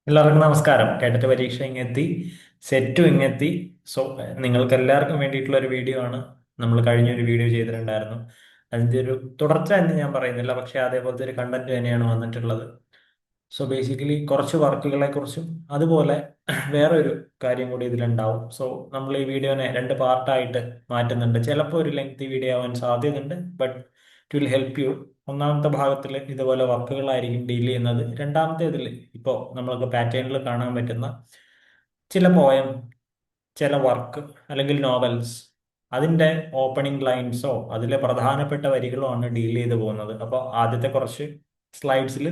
എല്ലാവർക്കും നമസ്കാരം. കേട്ടിട്ട് പരീക്ഷ ഇങ്ങെത്തി, സെറ്റും ഇങ്ങെത്തി. സോ നിങ്ങൾക്ക് എല്ലാവർക്കും വേണ്ടിയിട്ടുള്ള ഒരു വീഡിയോ ആണ്. നമ്മൾ കഴിഞ്ഞൊരു വീഡിയോ ചെയ്തിട്ടുണ്ടായിരുന്നു. അതിന്റെ ഒരു തുടർച്ച എന്ന് ഞാൻ പറയുന്നില്ല, പക്ഷെ അതേപോലത്തെ ഒരു കണ്ടന്റ് തന്നെയാണ് വന്നിട്ടുള്ളത്. സോ ബേസിക്കലി കുറച്ച് വർക്കുകളെ കുറിച്ചും അതുപോലെ വേറൊരു കാര്യം കൂടി ഇതിലുണ്ടാവും. സോ നമ്മൾ ഈ വീഡിയോനെ രണ്ട് പാർട്ടായിട്ട് മാറ്റുന്നുണ്ട്. ചിലപ്പോൾ ഒരു ലെങ്തി വീഡിയോ ആവാൻ സാധ്യതയുണ്ട്, but it will help you. ഒന്നാമത്തെ ഭാഗത്തിൽ ഇതുപോലെ വർക്കുകളായിരിക്കും ഡീൽ ചെയ്യുന്നത്. രണ്ടാമത്തെ ഇതിൽ ഇപ്പോൾ നമ്മൾക്ക് പാറ്റേണിൽ കാണാൻ പറ്റുന്ന ചില പോയം, ചില വർക്ക് അല്ലെങ്കിൽ നോവൽസ്, അതിൻ്റെ ഓപ്പണിംഗ് ലൈൻസോ അതിലെ പ്രധാനപ്പെട്ട വരികളോ ആണ് ഡീൽ ചെയ്ത് പോകുന്നത്. അപ്പോൾ ആദ്യത്തെ കുറച്ച് സ്ലൈഡ്സിൽ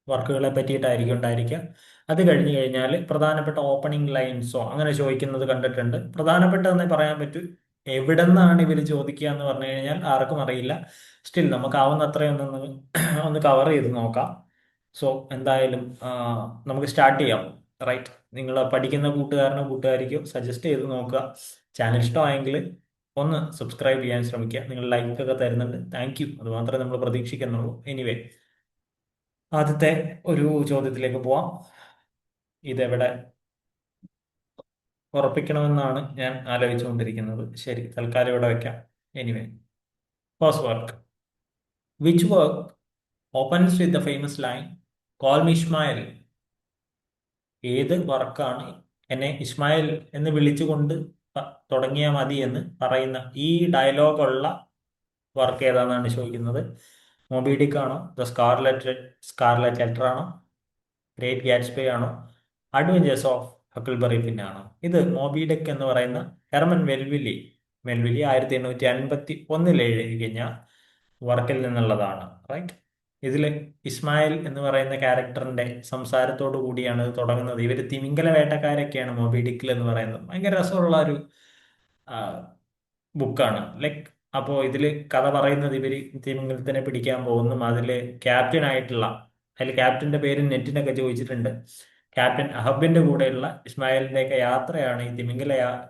വർക്കുകളെ പറ്റിയിട്ടായിരിക്കും ഉണ്ടായിരിക്കുക. അത് കഴിഞ്ഞ് കഴിഞ്ഞാൽ പ്രധാനപ്പെട്ട ഓപ്പണിംഗ് ലൈൻസോ അങ്ങനെ ചോദിക്കുന്നത് കണ്ടിട്ടുണ്ട്. പ്രധാനപ്പെട്ടതെന്നേ പറയാൻ പറ്റൂ. എവിടെ നിന്നാണ് ഇവർ ചോദിക്കുക എന്ന് പറഞ്ഞു കഴിഞ്ഞാൽ ആർക്കും അറിയില്ല. സ്റ്റിൽ നമുക്കാവുന്ന അത്രയൊന്ന് ഒന്ന് കവർ ചെയ്ത് നോക്കാം. സോ എന്തായാലും നമുക്ക് സ്റ്റാർട്ട് ചെയ്യാം. റൈറ്റ്, നിങ്ങൾ പഠിക്കുന്ന കൂട്ടുകാരനോ കൂട്ടുകാരിക്കോ സജസ്റ്റ് ചെയ്ത് നോക്കുക. ചാനൽ ഇഷ്ടമായെങ്കിൽ ഒന്ന് സബ്സ്ക്രൈബ് ചെയ്യാൻ ശ്രമിക്കുക. നിങ്ങൾ ലൈക്ക് ഒക്കെ തരുന്നുണ്ട്, താങ്ക് യു. അത് മാത്രമേ നമ്മൾ പ്രതീക്ഷിക്കുന്നുള്ളൂ. എനിവേ, ആദ്യത്തെ ഒരു ചോദ്യത്തിലേക്ക് പോവാം. ഇതെവിടെ ഉറപ്പിക്കണമെന്നാണ് ഞാൻ ആലോചിച്ചുകൊണ്ടിരിക്കുന്നത്. ശരി, തൽക്കാലം ഇവിടെ വെക്കാം. Anyway, first work. Which work opens with the famous line call me Ismail? ഏത് വർക്കാണ് എന്നെ ഇസ്മായിൽ എന്ന് വിളിച്ചുകൊണ്ട് തുടങ്ങിയാൽ മതി എന്ന് പറയുന്ന ഈ ഡയലോഗുള്ള വർക്ക് ഏതാണെന്നാണ് ചോദിക്കുന്നത്. മോബി ഡിക്ക് ആണോ, ദ സ്കാർലെറ്റ് ലെറ്റർ ആണോ, ഗ്രേറ്റ് ഗാറ്റ്സ്ബേ ആണോ, അഡ്വഞ്ചേഴ്സ് ഓഫ് ഹക്കിൾബറി ഫിൻ ആണോ? ഇത് മോബി ഡിക്ക് എന്ന് പറയുന്ന ഹെർമൻ മെൽവില്ലി 1851 എഴുതി കഴിഞ്ഞ വർക്കിൽ നിന്നുള്ളതാണ്. റൈറ്റ്, ഇതിൽ ഇസ്മായിൽ എന്ന് പറയുന്ന ക്യാരക്ടറിന്റെ സംസാരത്തോടു കൂടിയാണ് ഇത് തുടങ്ങുന്നത്. ഇവർ തിമിംഗല വേട്ടക്കാരൊക്കെയാണ് മോബി ഡിക്കിൽ എന്ന് പറയുന്നത്. ഭയങ്കര രസമുള്ള ഒരു ബുക്കാണ്. ലൈക്ക്, അപ്പോൾ ഇതിൽ കഥ പറയുന്നത് ഇവർ തിമിംഗലത്തിനെ പിടിക്കാൻ പോകുന്നു. അതിൽ ക്യാപ്റ്റന്റെ പേര് നെറ്റിനൊക്കെ ചോദിച്ചിട്ടുണ്ട്. ക്യാപ്റ്റൻ അഹബിന്റെ കൂടെയുള്ള ഇസ്മായിലിന്റെയൊക്കെ യാത്രയാണ്, ഈ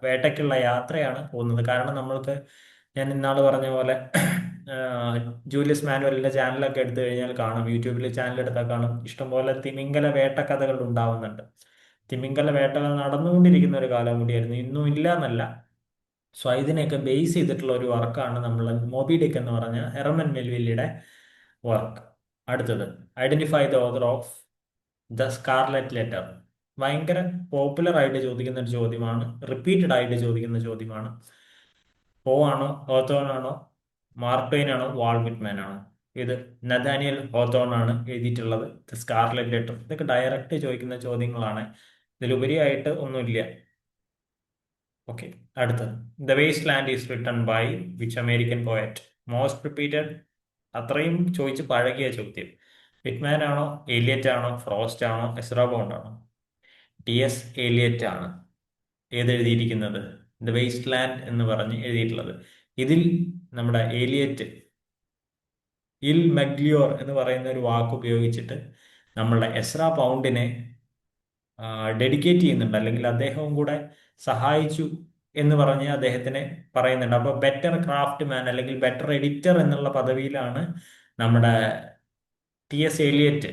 വേട്ടയ്ക്കുള്ള യാത്രയാണ് പോകുന്നത്. കാരണം നമ്മൾക്ക്, ഞാൻ ഇന്നാള് പറഞ്ഞ പോലെ ജൂലിയസ് മാനുവലിന്റെ ചാനലൊക്കെ എടുത്തു കഴിഞ്ഞാൽ കാണാം, യൂട്യൂബിൽ ചാനൽ എടുത്താൽ കാണും, ഇഷ്ടംപോലെ തിമിംഗല വേട്ട കഥകൾ ഉണ്ടാവുന്നുണ്ട്. തിമിംഗല വേട്ടകൾ നടന്നുകൊണ്ടിരിക്കുന്ന ഒരു കാലം കൂടിയായിരുന്നു, ഇന്നും ഇല്ല എന്നല്ല. സോ ഇതിനെയൊക്കെ ബേസ് ചെയ്തിട്ടുള്ള ഒരു വർക്കാണ് നമ്മൾ മോബി ഡിക്ക് എന്ന് പറഞ്ഞ ഹെർമൻ മെൽവില്ലിയുടെ വർക്ക്. അടുത്തത്, identify the author of the Scarlet Letter. ഭയങ്കര പോപ്പുലർ ആയിട്ട് ചോദിക്കുന്ന ഒരു ചോദ്യമാണ്, റിപ്പീറ്റഡ് ആയിട്ട് ചോദിക്കുന്ന ചോദ്യമാണ്. പോ ആണോ, ഹോത്തോൺ ആണോ, മാർക്ക് ട്വെയിൻ ആണോ, വാൾ വിറ്റ്മാൻ ആണോ? ഇത് നഥാനിയൽ ഹോത്തോൺ ആണ് എഴുതിയിട്ടുള്ളത്, ദ സ്കാർലെറ്റ് ലെറ്റർ. ഇതൊക്കെ ഡയറക്റ്റ് ചോദിക്കുന്ന ചോദ്യങ്ങളാണ്, ഇതിലുപരിയായിട്ട് ഒന്നുമില്ല. ഓക്കെ, അടുത്തത്, the Waste Land is written by which American poet? Most repeated, അത്രയും ചോദിച്ച് പഴകിയ ചോദ്യം. വിറ്റ്മാൻ ആണോ, ഏലിയറ്റ് ആണോ, ഫ്രോസ്റ്റ് ആണോ, എസ്രാ ബോണ്ട് ആണോ? ടി.എസ്. ഏലിയറ്റ് ആണ് ഏത് എഴുതിയിരിക്കുന്നത്, ദ വേസ്റ്റ് ലാൻഡ് എന്ന് പറഞ്ഞ് എഴുതിയിട്ടുള്ളത്. ഇതിൽ നമ്മുടെ ഏലിയറ്റ് ഇൽ മെഗ്ലിയോർ എന്ന് പറയുന്ന ഒരു വാക്ക് ഉപയോഗിച്ചിട്ട് നമ്മളുടെ എസ്രാ പൗണ്ടിനെ ഡെഡിക്കേറ്റ് ചെയ്യുന്നുണ്ട്, അല്ലെങ്കിൽ അദ്ദേഹവും കൂടെ സഹായിച്ചു എന്ന് പറഞ്ഞ് അദ്ദേഹത്തിനെ പറയുന്നുണ്ട്. അപ്പോൾ ബെറ്റർ ക്രാഫ്റ്റ് മാൻ അല്ലെങ്കിൽ ബെറ്റർ എഡിറ്റർ എന്നുള്ള പദവിയിലാണ് നമ്മുടെ ടി.എസ്. ഏലിയറ്റ്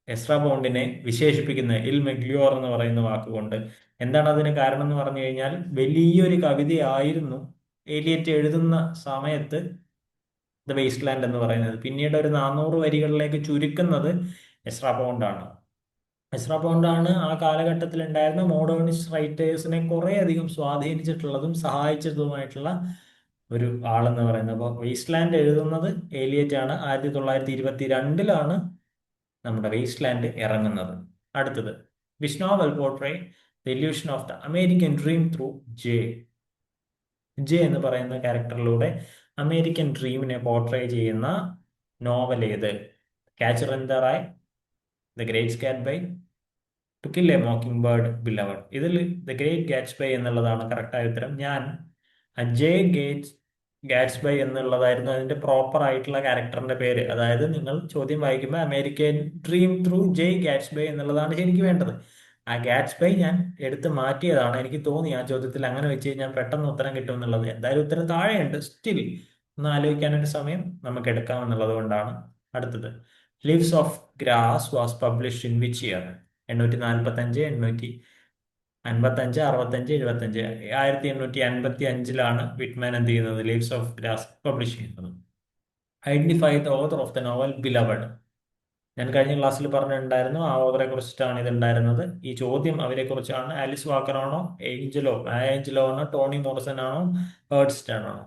എസ്രാ പൗണ്ടിനെ വിശേഷിപ്പിക്കുന്നത്, ഇൽ മെഗ്ലിയോർ എന്ന് പറയുന്ന വാക്കുകൊണ്ട്. എന്താണ് അതിന് കാരണം എന്ന് പറഞ്ഞു കഴിഞ്ഞാൽ, വലിയൊരു കവിതയായിരുന്നു ഏലിയറ്റ് എഴുതുന്ന സമയത്ത് ദ വേസ്റ്റ് ലാൻഡ് എന്ന് പറയുന്നത്. പിന്നീട് ഒരു 400 വരികളിലേക്ക് ചുരുക്കുന്നത് എസ്രാ പൗണ്ടാണ്. എസ്രാ പൗണ്ടാണ് ആ കാലഘട്ടത്തിൽ ഉണ്ടായിരുന്ന മോഡേണിസ്റ്റ് റൈറ്റേഴ്സിനെ കുറെ അധികം സ്വാധീനിച്ചിട്ടുള്ളതും സഹായിച്ചതുമായിട്ടുള്ള ഒരു ആളെന്ന് പറയുന്നത്. അപ്പോൾ വേസ്റ്റ് ലാൻഡ് എഴുതുന്നത് ഏലിയറ്റ് ആണ്. 1922 നമ്മുടെ വേസ്റ്റ് ലാൻഡ് ഇറങ്ങുന്നത്. അടുത്തത്, which novel portray the illusion of the American dream through J? J എന്ന് പറയുന്ന ക്യാരക്ടറിലൂടെ അമേരിക്കൻ ഡ്രീമിനെ പോർട്രേ ചെയ്യുന്ന നോവൽ ഏത്? Catcher in the rye, the great Gatsby, to kill a mockingbird, beloved. ഇതിൽ ദ ഗ്രേറ്റ് ഗാറ്റ്സ്ബൈ എന്നുള്ളതാണ് കറക്റ്റായ ഉത്തരം. ഞാൻ ജെ ഗാറ്റ്സ്ബൈ എന്നുള്ളതായിരുന്നു അതിന്റെ പ്രോപ്പർ ആയിട്ടുള്ള ക്യാരക്ടറിന്റെ പേര്. അതായത് നിങ്ങൾ ചോദ്യം വായിക്കുമ്പോൾ അമേരിക്കൻ ഡ്രീം ത്രൂ ജെ ഗാറ്റ്സ്ബൈ എന്നുള്ളതാണ് ശരിക്കും വേണ്ടത്. ആ ഗാറ്റ്സ്ബൈ ഞാൻ എടുത്ത് മാറ്റിയതാണ്. എനിക്ക് തോന്നി ആ ചോദ്യത്തിൽ അങ്ങനെ വെച്ച് കഴിഞ്ഞാൽ പെട്ടെന്ന് ഉത്തരം കിട്ടും എന്നുള്ളത്. എന്തായാലും ഉത്തരം താഴെയുണ്ട്, സ്റ്റിൽ ഒന്ന് ആലോചിക്കാനൊരു സമയം നമുക്ക് എടുക്കാം എന്നുള്ളത് കൊണ്ടാണ്. അടുത്തത്, lives of grass was published in which year? 845, 855, 65, 75. 1855 Whitman എന്ത് ചെയ്യുന്നത്? ലീവ്സ് ഓഫ് ഗ്രാസ് പബ്ലിഷ് ചെയ്യുന്നത്. Identify the author of the novel beloved. ഞാൻ കഴിഞ്ഞ ക്ലാസ്സിൽ പറഞ്ഞിട്ടുണ്ടായിരുന്നു, ആ ഓഥറെ കുറിച്ചിട്ടാണ് ഇത് ഉണ്ടായിരുന്നത്. ഈ ചോദ്യം അവരെ കുറിച്ചാണ്. ആലിസ് വാക്കർ ആണോ, ഏഞ്ചലോ ആണോ, ടോണി മോറിസൺ ആണോ, ഹേർഡ് സ്റ്റേൺ ആണോ?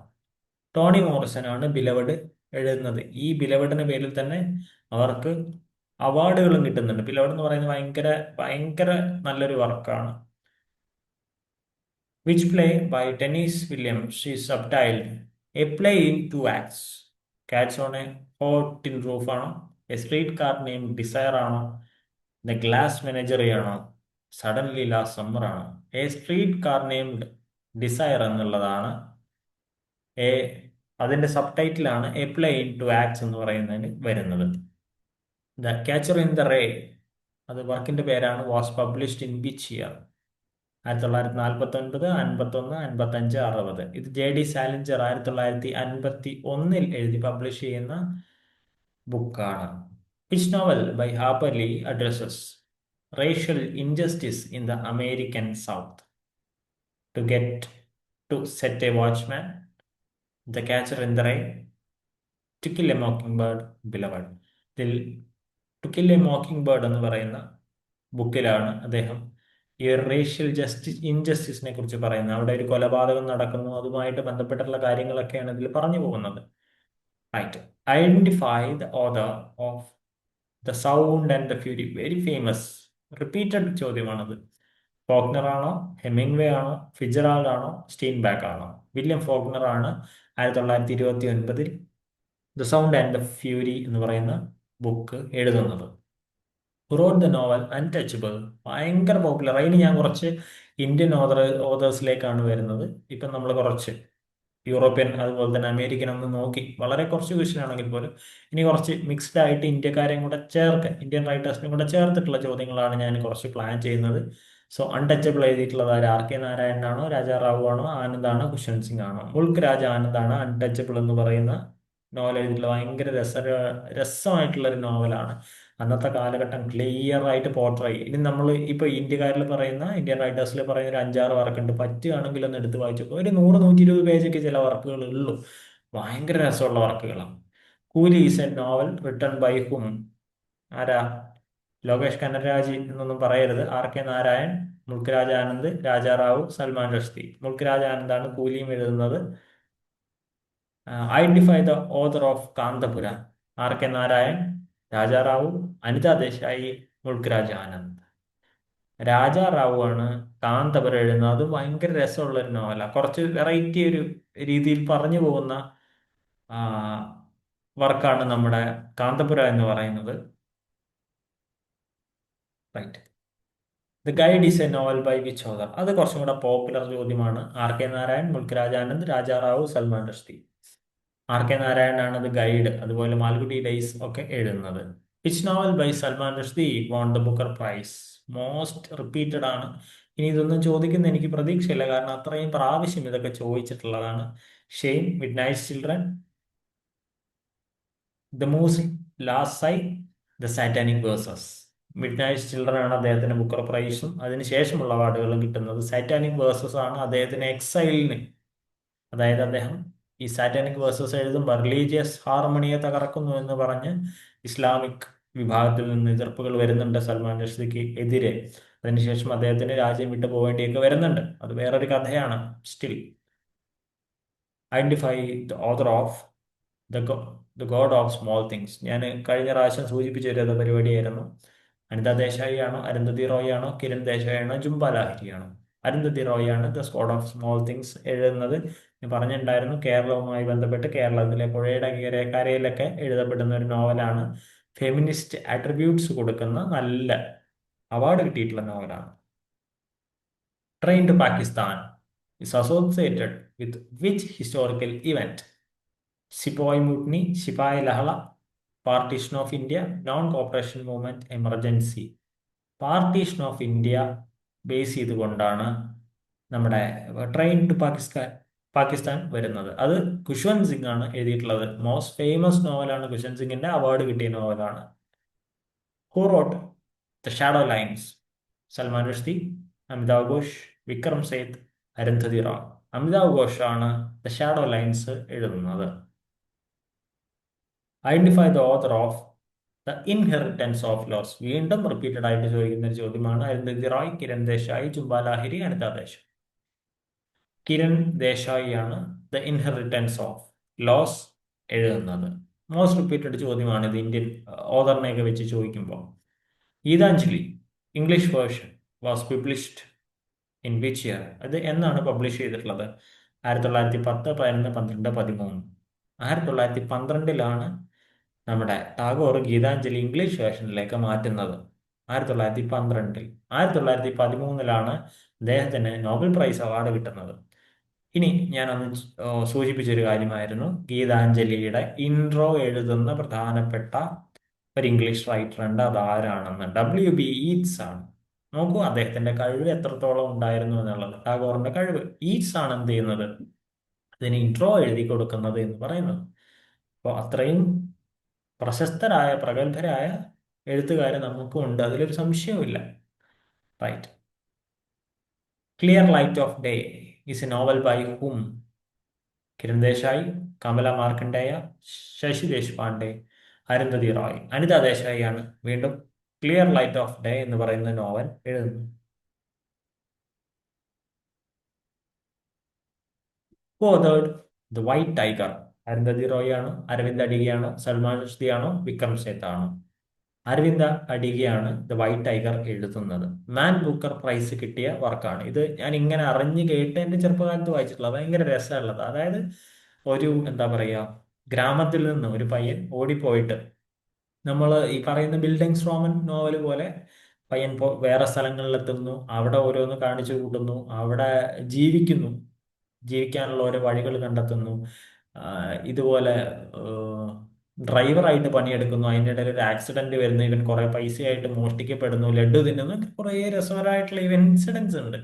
ടോണി മോറിസൺ ആണ് ബിലവഡ് എഴുതുന്നത്. ഈ ബിലവഡിന്റെ പേരിൽ തന്നെ അവർക്ക് അവാർഡുകളും കിട്ടുന്നുണ്ട്. ബിലവഡ് എന്ന് പറയുന്നത് ഭയങ്കര ഭയങ്കര നല്ലൊരു വർക്കാണ്. Which play by Dennis Williams is subtitled A Play in Two Acts. Cats on a Hot Tin Roof ആണോ, A Streetcar Named Desire ആണോ, The Glass Menagerie ആണോ, Suddenly Last Summer ആണോ? A Streetcar Named Desire എന്നുള്ളതാണ് എ അതിന്റെ സബ് ടൈറ്റിലാണ് a play in two acts എന്ന് പറയുന്നതിന് വരുന്നത്. The catcher in the rye, അത് വർക്കിന്റെ പേരാണ്. Was published in which year? 1949, 51, 55, 60. ഇത് JD സാലിഞ്ചർ 1951 എഴുതി പബ്ലിഷ് ചെയ്യുന്ന ബുക്കാണ്. Which novel by Harper Lee addresses racial injustice in the American south? To get to set a watchman, the catcher in the rye, to kill a mockingbird, beloved. ഇതിൽ to kill a mockingbird എന്ന് പറയുന്ന ബുക്കിലാണ് അദ്ദേഹം ഈ racial ഇൻജസ്റ്റിസിനെ കുറിച്ച് പറയുന്നത്. അവിടെ ഒരു കൊലപാതകം നടക്കുന്നു, അതുമായിട്ട് ബന്ധപ്പെട്ടുള്ള കാര്യങ്ങളൊക്കെയാണ് ഇതിൽ പറഞ്ഞു പോകുന്നത്. Right. Identify the author of the sound and the fury. Very famous repeated ചോദ്യമാണത്. ഫോക്നർ ആണോ, ഹെമിംഗ്വേ ആണോ, ഫിറ്റ്ജെറാൾഡ് ആണോ, സ്റ്റീൻബാക്ക് ആണോ? വില്യം ഫോക്നർ ആണ് 1929 the sound and the fury എന്ന് പറയുന്ന ബുക്ക് എഴുതുന്നത്. Wrote the novel untouchable. ഭയങ്കര പോപ്പുലർ. അതിന് ഞാൻ കുറച്ച് ഇന്ത്യൻ ഓതേഴ്സിലേക്കാണ് വരുന്നത്. ഇപ്പം നമ്മൾ കുറച്ച് യൂറോപ്യൻ അതുപോലെ തന്നെ അമേരിക്കൻ ഒന്ന് നോക്കി, വളരെ കുറച്ച് ക്വസ്റ്റ്യൻ ആണെങ്കിൽ പോലും ഇനി കുറച്ച് മിക്സ്ഡ് ആയിട്ട് ഇന്ത്യക്കാരെയും കൂടെ ചേർത്ത്, ഇന്ത്യൻ റൈറ്റേഴ്സിനെയും കൂടെ ചേർത്തിട്ടുള്ള ചോദ്യങ്ങളാണ് ഞാൻ കുറച്ച് പ്ലാൻ ചെയ്യുന്നത്. സോ അൺടച്ചബിൾ എഴുതിയിട്ടുള്ളത് ആര്? RK നാരായണനാണോ, രാജാ റാവു ആണോ, ആനന്ദാണോ, കുഷൻ സിംഗ് ആണോ? മുൾക്ക് രാജ ആനന്ദാണ് അൺടച്ചബിൾ എന്ന് പറയുന്ന നോവൽ എഴുതിയിട്ടുള്ള. ഭയങ്കര രസമായിട്ടുള്ള ഒരു നോവലാണ്. അന്നത്തെ കാലഘട്ടം ക്ലിയർ ആയിട്ട് പോർട്രേ. ഇനി നമ്മൾ ഇപ്പോൾ ഇന്ത്യക്കാരിൽ പറയുന്ന, ഇന്ത്യൻ റൈറ്റേഴ്സിൽ പറയുന്ന ഒരു 5-6 വർക്കുണ്ട്. പറ്റുകയാണെങ്കിൽ ഒന്ന് എടുത്ത് വായിച്ചു. ഒരു 100-120 പേജൊക്കെ ചില വർക്കുകൾ ഉള്ളൂ. ഭയങ്കര രസമുള്ള വർക്കുകളാണ്. Coolie is a novel written by hmm? ആരാ? ലോകേഷ് കനരാജ് എന്നൊന്നും പറയരുത്. RK നാരായൺ, മുൾക്ക് രാജ ആനന്ദ്, രാജാ റാവു, സൽമാൻ റുഷ്ദി. മുൾക്ക് രാജ ആനന്ദാണ് കൂലിയും എഴുതുന്നത്. Identify the author of Kanthapura. RK Narayan, Raja Rao, Anita Desai, Mulk Raj Anand. Raja Rao ആണ് കാന്തപുരം എഴുതുന്നത്. അത് ഭയങ്കര രസമുള്ള ഒരു നോവലാണ്. കുറച്ച് വെറൈറ്റി ഒരു രീതിയിൽ പറഞ്ഞു പോകുന്ന വർക്കാണ് നമ്മുടെ കാന്തപുര എന്ന് പറയുന്നത്. Right. The Guide is a novel by which author? അത് കുറച്ചും കൂടെ പോപ്പുലർ ചോദ്യമാണ്. RK നാരായൺ, മുൾക്ക് രാജ ആനന്ദ്, രാജാ റാവു, സൽമാൻ റുഷ്ദി. RK നാരായണനാണ് അത് ഗൈഡ്, അതുപോലെ മാൽഗുഡി ഡേയ്സ് ഒക്കെ എഴുതുന്നത്. Which novel by Salman Rushdie won the Booker Prize? Most repeated ആണ്. ഇനി ഇതൊന്നും ചോദിക്കുന്ന എനിക്ക് പ്രതീക്ഷയില്ല, കാരണം അത്രയും പ്രാവശ്യം ഇതൊക്കെ ചോദിച്ചിട്ടുള്ളതാണ്. Shame, midnight children, the moor's last sigh, the satanic verses. Midnight children ആണ് അദ്ദേഹത്തിന് ബുക്കർ പ്രൈസും അതിനുശേഷമുള്ള അവാർഡുകളും കിട്ടുന്നത്. സാറ്റാനിക് വേഴ്സസ് ആണ് അദ്ദേഹത്തിന് എക്സൈലിന്, അതായത് അദ്ദേഹം ഈ സാറ്റാനിക് വേഴ്സസ് എഴുതുമ്പോൾ റിലീജിയസ് ഹാർമണിയെ തകർക്കുന്നു എന്ന് പറഞ്ഞ് ഇസ്ലാമിക് വിഭാഗത്തിൽ നിന്ന് എതിർപ്പുകൾ വരുന്നുണ്ട് സൽമാൻ റുഷ്ദിക്ക് എതിരെ. അതിനുശേഷം അദ്ദേഹത്തിന് രാജ്യം വിട്ടു പോകേണ്ടിയൊക്കെ വരുന്നുണ്ട്. അത് വേറൊരു കഥയാണ്. Still identify the author of the God of small things. ഞാൻ കഴിഞ്ഞ പ്രാവശ്യം സൂചിപ്പിച്ച ഒരു പരിപാടിയായിരുന്നു. അനിത ദേശായി ആണോ, അരുന്ധതി റോയ് ആണോ, കിരൺ ദേശായി ആണോ, ജുംബ ലാഹിരി ആണോ? അരുന്ധതി റോയ് ആണ് the God of small things എഴുതുന്നത്. ഞാൻ പറഞ്ഞിട്ടുണ്ടായിരുന്നു, കേരളവുമായി ബന്ധപ്പെട്ട് കേരളത്തിലെ പുഴയുടെ കരയിലൊക്കെ എഴുതപ്പെടുന്ന ഒരു നോവലാണ്. ഫെമിനിസ്റ്റ് അട്രിബ്യൂട്ട്സ് കൊടുക്കുന്ന നല്ല അവാർഡ് കിട്ടിയിട്ടുള്ള നോവലാണ്. Train to Pakistan is associated with which historical event? Sepoy mutiny, ശിപായ് ലഹള, partition of India, non cooperation movement, emergency. Partition of India base ചെയ്തുകൊണ്ടാണ് നമ്മുടെ ട്രെയിൻ ടു പാകിസ്ഥാൻ വരുന്നത്. അത് ഖുശ്വന്ത് സിംഗ് ആണ് എഴുതിയിട്ടുള്ളത്. മോസ്റ്റ് ഫേമസ് നോവലാണ് ഖുശ്വന്ത് സിംഗിന്റെ, അവാർഡ് കിട്ടിയ നോവലാണ്. Who wrote the shadow lines, Salman Rushdie, Amitav Ghosh, Vikram Seth, Arundhati Roy. Amitav ഘോഷാണ് ദ ഷാഡോ ലൈൻസ് എഴുതുന്നത്. Identify the author of the inheritance of loss. വീണ്ടും റിപ്പീറ്റഡ് ആയിട്ട് ചോദിക്കുന്ന ഒരു ചോദ്യമാണ്. അരുന്ധതി റായ്, കിരൺ ദേശായി, ജുംബ ലാഹിരി, അനിത ദേശായി. കിരൺ ദേശായി ആണ് ദ ഇൻഹെറിറ്റൻസ് ഓഫ് ലോസ് എഴുതുന്നത്. മോസ്റ്റ് റിപ്പീറ്റഡ് ചോദ്യമാണ് ഇത് ഇന്ത്യൻ ഓഥറിനെയൊക്കെ വെച്ച് ചോദിക്കുമ്പോൾ. Gitanjali English version was published in which year? അത് എന്നാണ് പബ്ലിഷ് ചെയ്തിട്ടുള്ളത്? 1910, 11, 12, 13. 1912 നമ്മുടെ ടാഗോർ ഗീതാഞ്ജലി ഇംഗ്ലീഷ് വേർഷനിലേക്ക് മാറ്റുന്നത്. 1912. 1913 അദ്ദേഹത്തിന് നോബൽ പ്രൈസ് അവാർഡ് കിട്ടുന്നത്. ഇനി ഞാനന്ന് സൂചിപ്പിച്ചൊരു കാര്യമായിരുന്നു, ഗീതാഞ്ജലിയുടെ ഇൻട്രോ എഴുതുന്ന പ്രധാനപ്പെട്ട ഒരു ഇംഗ്ലീഷ് റൈറ്റർ ഉണ്ട്. അതാരാണെന്ന്? W.B. യീറ്റ്സ് ആണ്. നോക്കൂ അദ്ദേഹത്തിന്റെ കഴിവ് എത്രത്തോളം ഉണ്ടായിരുന്നു എന്നുള്ളത്. ടാഗോറിന്റെ കഴിവ്. യീറ്റ്സ് ആണ് എന്ത് ചെയ്യുന്നത്, അതിന് ഇൻട്രോ എഴുതി കൊടുക്കുന്നത് എന്ന് പറയുന്നത്. അപ്പോൾ അത്രയും പ്രശസ്തരായ പ്രഗത്ഭരായ എഴുത്തുകാർ നമുക്കും ഉണ്ട്, അതിലൊരു സംശയവുമില്ല. Right. Clear Light of Day is a novel by whom? Kiran Desai, Kamala Markandaya, Shashi Deshpande, Arundhati Roy. Anita Desai ആണ് വീണ്ടും ക്ലിയർ ലൈറ്റ് ഓഫ് ഡേ എന്ന് പറയുന്ന നോവൽ എഴുതുന്നത്. Who authored the white tiger? Arundhati Roy ആണോ, അരവിന്ദ് അഡിഗയാണോ, സൽമാൻ റുഷ്ദി ആണോ, വിക്രം സേത്ത് ആണോ? അരവിന്ദ് അഡിഗയാണ് ദ വൈറ്റ് ടൈഗർ എഴുതുന്നത്. മാൻ ബുക്കർ പ്രൈസ് കിട്ടിയ വർക്കാണ് ഇത്. ഞാൻ ഇങ്ങനെ അറിഞ്ഞു കേട്ട് എന്റെ ചെറുപ്പകാലത്ത് വായിച്ചിട്ടുള്ളത്. ഭയങ്കര രസമുള്ളത്. അതായത് ഒരു എന്താ പറയുക, ഗ്രാമത്തിൽ നിന്ന് ഒരു പയ്യൻ ഓടിപ്പോയിട്ട്, നമ്മൾ ഈ പറയുന്ന ബിൽഡിംഗ് സ്ട്രോമൻ നോവൽ പോലെ പയ്യൻ വേറെ സ്ഥലങ്ങളിലെത്തുന്നു, അവിടെ ഓരോന്ന് കാണിച്ചു കൂട്ടുന്നു, അവിടെ ജീവിക്കുന്നു, ജീവിക്കാനുള്ള ഓരോ വഴികൾ കണ്ടെത്തുന്നു. ഇതുപോലെ ഡ്രൈവറായിട്ട് പണിയെടുക്കുന്നു. അതിൻ്റെ ഇടയിൽ ഒരു ആക്സിഡന്റ് വരുന്നു, ഇവൻ കുറെ പൈസയായിട്ട് മോഷ്ടിക്കപ്പെടുന്നു, ലഡു തിന്നുന്നു, കുറേ രസകരമായിട്ടുള്ള ഇവൻ ഇൻസിഡൻസ് ഉണ്ട്.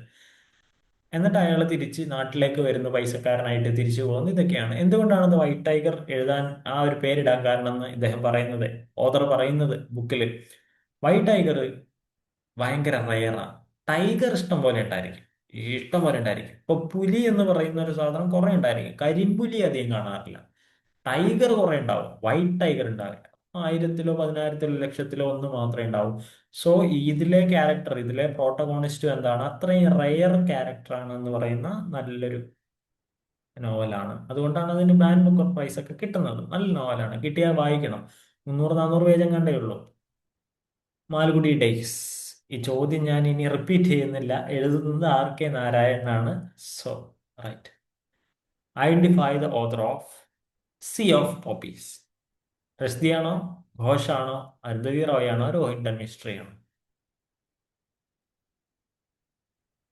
എന്നിട്ട് അയാൾ തിരിച്ച് നാട്ടിലേക്ക് വരുന്നു, പൈസക്കാരനായിട്ട് തിരിച്ചു പോകുന്നു. ഇതൊക്കെയാണ് എന്തുകൊണ്ടാണ് ദ വൈറ്റ് ടൈഗർ എഴുതാൻ ആ ഒരു പേരിടാൻ കാരണം എന്ന് ഇദ്ദേഹം പറയുന്നത്, ഓഥർ പറയുന്നത് ബുക്കിൽ. വൈറ്റ് ടൈഗർ ഭയങ്കര റയറാണ്. ടൈഗർ ഇഷ്ടം പോലെ ഉണ്ടായിരിക്കും, ഇഷ്ടം പോലെ ഉണ്ടായിരിക്കും. ഇപ്പൊ പുലി എന്ന് പറയുന്ന ഒരു സാധനം കുറെ ഉണ്ടായിരിക്കും. കരിമ്പുലി അധികം കാണാറില്ല. ടൈഗർ കുറെ ഉണ്ടാവും, വൈറ്റ് ടൈഗർ ഉണ്ടാവില്ല. 1000-ലോ 10,000-ലോ ലക്ഷത്തിലോ ഒന്ന് മാത്രമേ ഉണ്ടാവൂ. സോ ഇതിലെ ക്യാരക്ടർ, ഇതിലെ പ്രോട്ടഗോണിസ്റ്റും എന്താണ്, അത്രയും റെയർ ക്യാരക്ടറാണ് എന്ന് പറയുന്ന നല്ലൊരു നോവലാണ്. അതുകൊണ്ടാണ് അതിന് ബാൻ ബുക്കർ പ്രൈസ് ഒക്കെ കിട്ടുന്നത്. നല്ല നോവലാണ്, കിട്ടിയാൽ വായിക്കണം. 300-400 പേജും കണ്ടേ ഉള്ളൂ. മാൽഗുഡി ഡേയ്സ്. ഈ ചോദ്യം ഞാൻ ഇനി റിപ്പീറ്റ് ചെയ്യുന്നില്ല. എഴുതുന്നത് R.K. നാരായണനാണ്. So right. Identify the author of sea of poppies. റഷ്ദിയാണോ, ഘോഷാണോ, അരുന്ധതി റോയ് ആണോ, രോഹിൻടൺ മിസ്ട്രി ആണോ?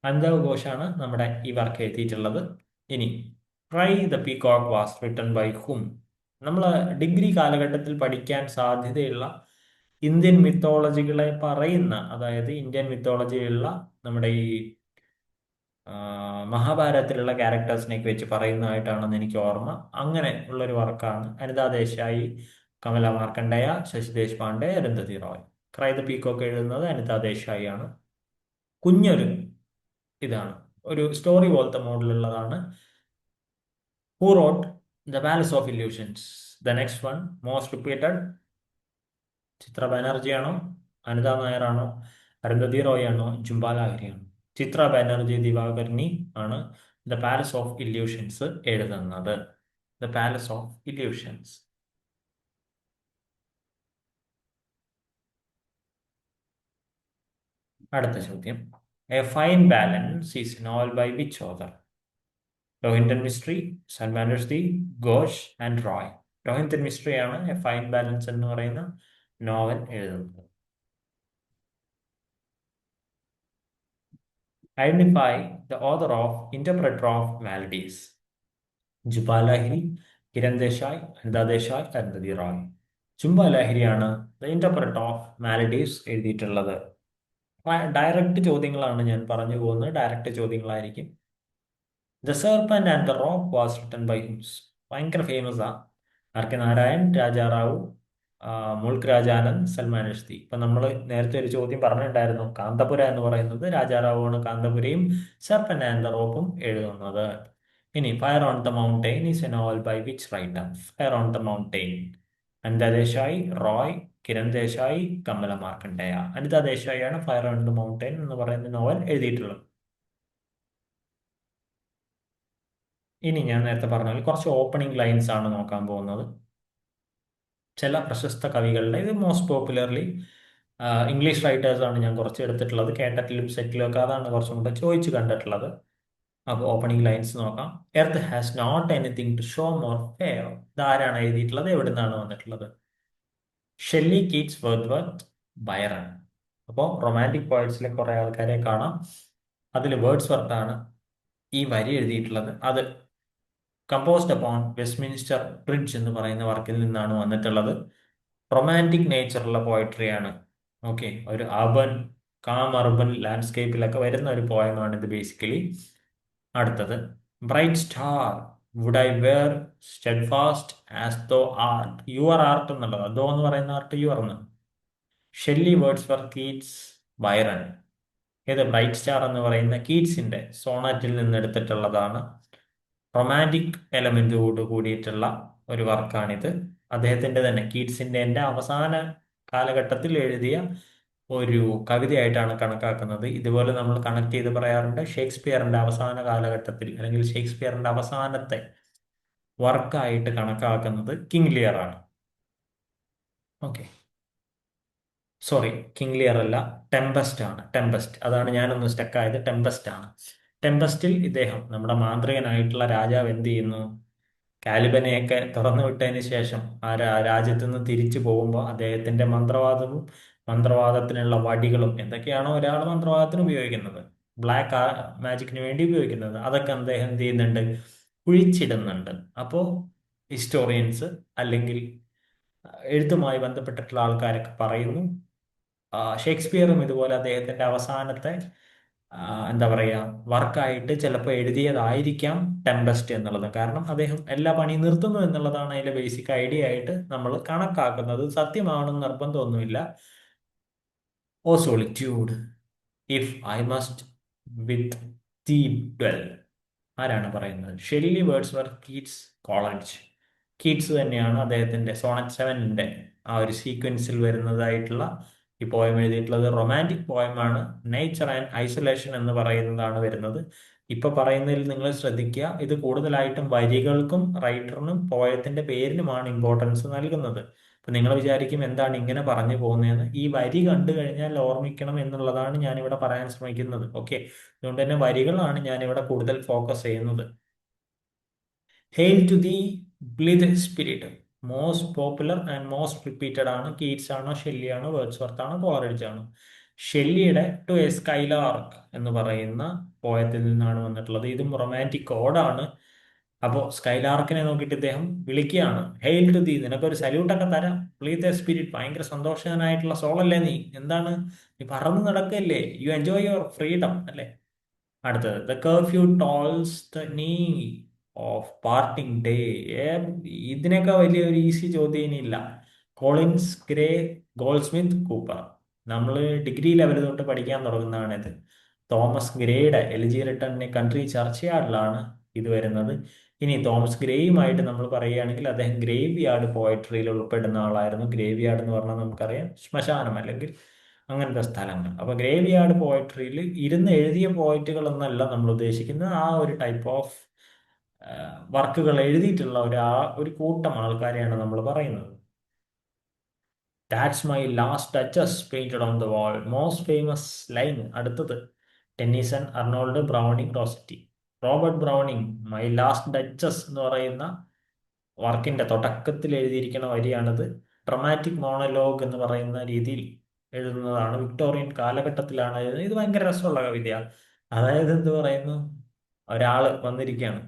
അമിതാവ് ഘോഷാണ് നമ്മുടെ ഈ വർക്ക് എഴുതിയിട്ടുള്ളത്. ഇനി cry the peacock was written by hmm? നമ്മൾ ഡിഗ്രി കാലഘട്ടത്തിൽ പഠിക്കാൻ സാധ്യതയുള്ള ഇന്ത്യൻ മിത്തോളജികളെ പറയുന്ന, അതായത് ഇന്ത്യൻ മിത്തോളജിയിലുള്ള നമ്മുടെ ഈ മഹാഭാരതത്തിലുള്ള ക്യാരക്ടേഴ്സിനെയൊക്കെ വെച്ച് പറയുന്നതായിട്ടാണെന്ന് എനിക്ക് ഓർമ്മ. അങ്ങനെ ഉള്ളൊരു വർക്കാണ്. Anita Desai, Kamala Markandaya, Shashi Deshpande, Arundhati Roy. Cry the peacock എഴുതുന്നത് അനിത ദേശായി ആണ്. കുഞ്ഞൊരു ഇതാണ്, ഒരു സ്റ്റോറി പോലത്തെ മോഡലുള്ളതാണ്. Who wrote the palace of illusions? The next one most repeated. Chitra Banerjee ആണോ, അനിത നായർ ആണോ, അരുന്ധതി റോയ് ആണോ, ജുംബ ലാഹിരി ആണോ? ചിത്ര ബാനർജി ദിവാകർണി ആണ് ദ പാലസ് ഓഫ് ഇല്യൂഷൻസ് എഴുതുന്നത്. The palace of illusions. അടുത്ത ചോദ്യം. A fine balance is novel by which author? Rohinton Mistry, Salman Rushdie, Ghosh and Roy. Rohinton Mistry ആണ് എ ഫൈൻ ബാലൻസ് എന്ന് പറയുന്ന നോവൽ എഴുതുന്നത്. Identify the author of interpreter of maladies. Jhumpa Lahiri, Kiran Desai, Anita Desai, Arundhati Roy. Jhumpa ലാഹിരിയാണ് ദ ഇന്റർപ്രറ്റർ ഓഫ് മാലഡീവ്സ് എഴുതിയിട്ടുള്ളത്. ഡയറക്റ്റ് ചോദ്യങ്ങളാണ് ഞാൻ പറഞ്ഞു പോകുന്നത്, ഡയറക്റ്റ് ചോദ്യങ്ങളായിരിക്കും. The serpent and the rock was written by whom. ഭയങ്കര ഫേമസ് ആ. R.K. നാരായൺ, രാജാറാവു, മുൾക്ക് രാജാനന്ദ് സൽമാൻ റുഷ്ദി. ഇപ്പൊ നമ്മൾ നേരത്തെ ഒരു ചോദ്യം പറഞ്ഞിട്ടുണ്ടായിരുന്നു, കാന്തപുര എന്ന് പറയുന്നത് രാജാറാവുമാണ് കാന്തപുരയും സർപ്പൻ ആൻഡ് ദ റോപ്പും എഴുതുന്നത്. ഇനി fire on the mountain is a novel by which writer? Fire on the mountain, Anita Desai, Roy, Kiran Desai, Kamala Markandaya. Anita ദേശായിയാണ് ഫയർ ഓൺ ദ മൗണ്ടെയിൻ എന്ന് പറയുന്ന നോവൽ എഴുതിയിട്ടുള്ളത്. ഇനി ഞാൻ നേരത്തെ പറഞ്ഞ പോലെ കുറച്ച് ഓപ്പണിംഗ് ലൈൻസ് ആണ് നോക്കാൻ പോകുന്നത്. ചില പ്രശസ്ത കവികളുടെ, ഇത് മോസ്റ്റ് പോപ്പുലർലി ഇംഗ്ലീഷ് റൈറ്റേഴ്സ് ആണ് ഞാൻ കുറച്ച് എടുത്തിട്ടുള്ളത്. കേട്ടറ്റിലും സെറ്റിലും ഒക്കെ അതാണ് കുറച്ചും കൂടെ ചോദിച്ചു കണ്ടിട്ടുള്ളത്. അപ്പോൾ ഓപ്പണിംഗ് ലൈൻസ് നോക്കാം. Earth has not anything to show more fair. ഇതാരാണ് എഴുതിയിട്ടുള്ളത്, എവിടെ നിന്നാണ് വന്നിട്ടുള്ളത്? Shelley, Keats, Wordsworth, Byron. അപ്പോൾ റൊമാൻറ്റിക് പോയറ്റ്സിലെ കുറെ ആൾക്കാരെ കാണാം. അതിൽ വേർഡ്സ്വർത്ത് ആണ് ഈ വരി എഴുതിയിട്ടുള്ളത്. അത് കമ്പോസ്ഡ് അപ്പോൺ വെസ്റ്റ്മിൻസ്റ്റർ ബ്രിഡ്ജ് എന്ന് പറയുന്ന വർക്കിൽ നിന്നാണ് വന്നിട്ടുള്ളത്. റൊമാൻറ്റിക് നേച്ചറുള്ള പോയട്രിയാണ്. ഓക്കെ, ഒരു അർബൻ, കാം അർബൻ ലാൻഡ്സ്കേപ്പിലൊക്കെ വരുന്ന ഒരു പോയമാണ് ഇത് ബേസിക്കലി. അടുത്തത്, bright star would I were steadfast as thou art. Your art എന്നുള്ളത്, ദോ എന്ന് പറയുന്ന ആർട്ട് യുവർ എന്ന്. Shelley, Wordsworth, Keats, Byron. ഇത് ബ്രൈറ്റ് സ്റ്റാർ എന്ന് പറയുന്ന കീറ്റ്സിന്റെ സോണറ്റിൽ നിന്ന് എടുത്തിട്ടുള്ളതാണ്. റൊമാൻറ്റിക് എലമെന്റോട് കൂടിയിട്ടുള്ള ഒരു വർക്കാണിത്. അദ്ദേഹത്തിന്റെ തന്നെ, കീറ്റ്സിന്റെ അവസാന കാലഘട്ടത്തിൽ എഴുതിയ ഒരു കവിതയായിട്ടാണ് കണക്കാക്കുന്നത്. ഇതുപോലെ നമ്മൾ കണക്ട് ചെയ്ത് പറയാറുണ്ട്, ഷേക്സ്പിയറിന്റെ അവസാന കാലഘട്ടത്തിൽ അല്ലെങ്കിൽ ഷേക്സ്പിയറിന്റെ അവസാനത്തെ വർക്കായിട്ട് കണക്കാക്കുന്നത് കിങ് ലിയർ ആണ്. ഓക്കെ, സോറി, കിങ് ലിയർ അല്ല, ടെമ്പസ്റ്റ് ആണ്. ടെമ്പസ്റ്റ്, അതാണ് ഞാനൊന്ന് സ്റ്റക്കായത്. ടെമ്പസ്റ്റ് ആണ്. ടെമ്പസ്റ്റിൽ ഇദ്ദേഹം, നമ്മുടെ മാന്ത്രികനായിട്ടുള്ള രാജാവ് എന്ത് ചെയ്യുന്നു? കാലിബനെയൊക്കെ തുറന്നു വിട്ടതിന് ശേഷം ആ രാജ്യത്ത് നിന്ന് തിരിച്ചു പോകുമ്പോൾ അദ്ദേഹത്തിന്റെ മന്ത്രവാദവും മന്ത്രവാദത്തിനുള്ള വടികളും എന്തൊക്കെയാണോ ഒരാൾ മന്ത്രവാദത്തിന് ഉപയോഗിക്കുന്നത്, ബ്ലാക്ക് മാജിക്കിന് വേണ്ടി ഉപയോഗിക്കുന്നത്, അതൊക്കെ അദ്ദേഹം എന്ത് ചെയ്യുന്നുണ്ട്? കുഴിച്ചിടുന്നുണ്ട്. അപ്പോൾ ഹിസ്റ്റോറിയൻസ് അല്ലെങ്കിൽ എഴുത്തുമായി ബന്ധപ്പെട്ടിട്ടുള്ള ആൾക്കാരൊക്കെ പറയുന്നു, ഷേക്സ്പിയറും ഇതുപോലെ അദ്ദേഹത്തിന്റെ അവസാനത്തെ എന്താ പറയുക വർക്കായിട്ട് ചിലപ്പോൾ എഴുതിയതായിരിക്കാം ടെമ്പസ്റ്റ് എന്നുള്ളത്. കാരണം അദ്ദേഹം എല്ലാ പണിയും നിർത്തുന്നു എന്നുള്ളതാണ് അതിലെ ബേസിക് ഐഡിയ ആയിട്ട് നമ്മൾ കണക്കാക്കുന്നത്. സത്യമാണെന്ന് നിർബന്ധമൊന്നുമില്ല. O solitude, if I must with thee dwell. ആരാണ് പറയുന്നത്? Shelley, Wordsworth, Keats, Coleridge. Keats തന്നെയാണ് അദ്ദേഹത്തിന്റെ സോണറ്റ് 7ന്റെ ആ ഒരു സീക്വൻസിൽ വരുന്നതായിട്ടുള്ള ഈ പോയം എഴുതിയിട്ടുള്ളത്. റൊമാൻറ്റിക് പോയമാണ്. നേച്ചർ ആൻഡ് ഐസൊലേഷൻ എന്ന് പറയുന്നതാണ് വരുന്നത്. ഇപ്പൊ പറയുന്നതിൽ നിങ്ങൾ ശ്രദ്ധിക്കുക, ഇത് കൂടുതലായിട്ടും വരികൾക്കും റൈറ്ററിനും പോയത്തിന്റെ പേരിനുമാണ് ഇമ്പോർട്ടൻസ് നൽകുന്നത്. അപ്പൊ നിങ്ങൾ വിചാരിക്കും എന്താണ് ഇങ്ങനെ പറഞ്ഞു പോകുന്നതെന്ന്. ഈ വരി കണ്ടു കഴിഞ്ഞാൽ ഓർമ്മിക്കണം എന്നുള്ളതാണ് ഞാനിവിടെ പറയാൻ ശ്രമിക്കുന്നത്. ഓക്കെ, അതുകൊണ്ട് തന്നെ വരികളാണ് ഞാനിവിടെ കൂടുതൽ ഫോക്കസ് ചെയ്യുന്നത്. Hail to the blithe spirit, most popular and most repeated ആണ്. കീറ്റ്സ് ആണോ, ഷെല്ലി ആണോ, വേർഡ്സ്വർത്ത് ആണോ, കോളറിഡ്ജ് ആണോ? ഷെല്ലിയുടെ ടു എ സ്കൈലാർക്ക് എന്ന് പറയുന്ന പോയത്തിൽ നിന്നാണ് വന്നിട്ടുള്ളത്. ഇതും റൊമാൻറ്റിക് കോഡാണ്. അപ്പോൾ സ്കൈലാർക്കിനെ നോക്കിയിട്ട് ഇദ്ദേഹം വിളിക്കുകയാണ്, ഹെയിൽ ടു ദി, നിനക്കൊരു സല്യൂട്ടൊക്കെ തരാം, ബ്ലീത്ത് എ സ്പിരിറ്റ്, ഭയങ്കര സന്തോഷവാനായിട്ടുള്ള സോളല്ലേ നീ, എന്താണ് നീ പറന്ന് നടക്കല്ലേ, യു എൻജോയ് യുവർ ഫ്രീഡം അല്ലേ. അടുത്തത്, the curfew tolls the knell of parting day. ഇതിനൊക്കെ വലിയ ഒരു ഈസി ചോദ്യം ഇനിയില്ല. Collins, Gray, Goldsmith, Cowper. നമ്മൾ ഡിഗ്രി ലെവൽ തൊട്ട് പഠിക്കാൻ തുടങ്ങുന്നതാണിത്. തോമസ് ഗ്രേയുടെ എലിജി റിട്ടൺ എ കൺട്രി ചർച്ചയാർഡിലാണ് ഇത് വരുന്നത്. ഇനി തോമസ് ഗ്രേയുമായിട്ട് നമ്മൾ പറയുകയാണെങ്കിൽ അദ്ദേഹം ഗ്രേവ് യാർഡ് പോയട്രിയിൽ ഉൾപ്പെടുന്ന ആളായിരുന്നു. ഗ്രേവ് യാർഡ് എന്ന് പറഞ്ഞാൽ നമുക്കറിയാം ശ്മശാനം അല്ലെങ്കിൽ അങ്ങനത്തെ സ്ഥലങ്ങൾ. അപ്പൊ ഗ്രേവ് യാർഡ് പോയട്രിയിൽ ഇരുന്ന് എഴുതിയ പോയറ്റുകൾ എന്നല്ല നമ്മൾ ഉദ്ദേശിക്കുന്നത്, ആ ഒരു ടൈപ്പ് ഓഫ് വർക്കുകൾ എഴുതിയിട്ടുള്ള ഒരു കൂട്ടം ആൾക്കാരെയാണ് നമ്മൾ പറയുന്നത്. That's my last duchess painted on the wall, most famous line. അടുത്തത്, Tennyson, Arnold, Browning, Rossetti. Robert Browning my last duchess എന്ന് പറയുന്ന വർക്കിന്റെ തുടക്കത്തിൽ എഴുതിയിരിക്കുന്ന വരിയാണിത്. ഡ്രമാറ്റിക് മോണലോഗ് എന്ന് പറയുന്ന രീതിയിൽ എഴുതുന്നതാണ്. വിക്ടോറിയൻ കാലഘട്ടത്തിലാണ് എഴുതുന്നത്. ഇത് ഭയങ്കര രസമുള്ള കവിതയാണ്. അതായത് എന്ത് പറയുന്നു, ഒരാള് വന്നിരിക്കുകയാണ്,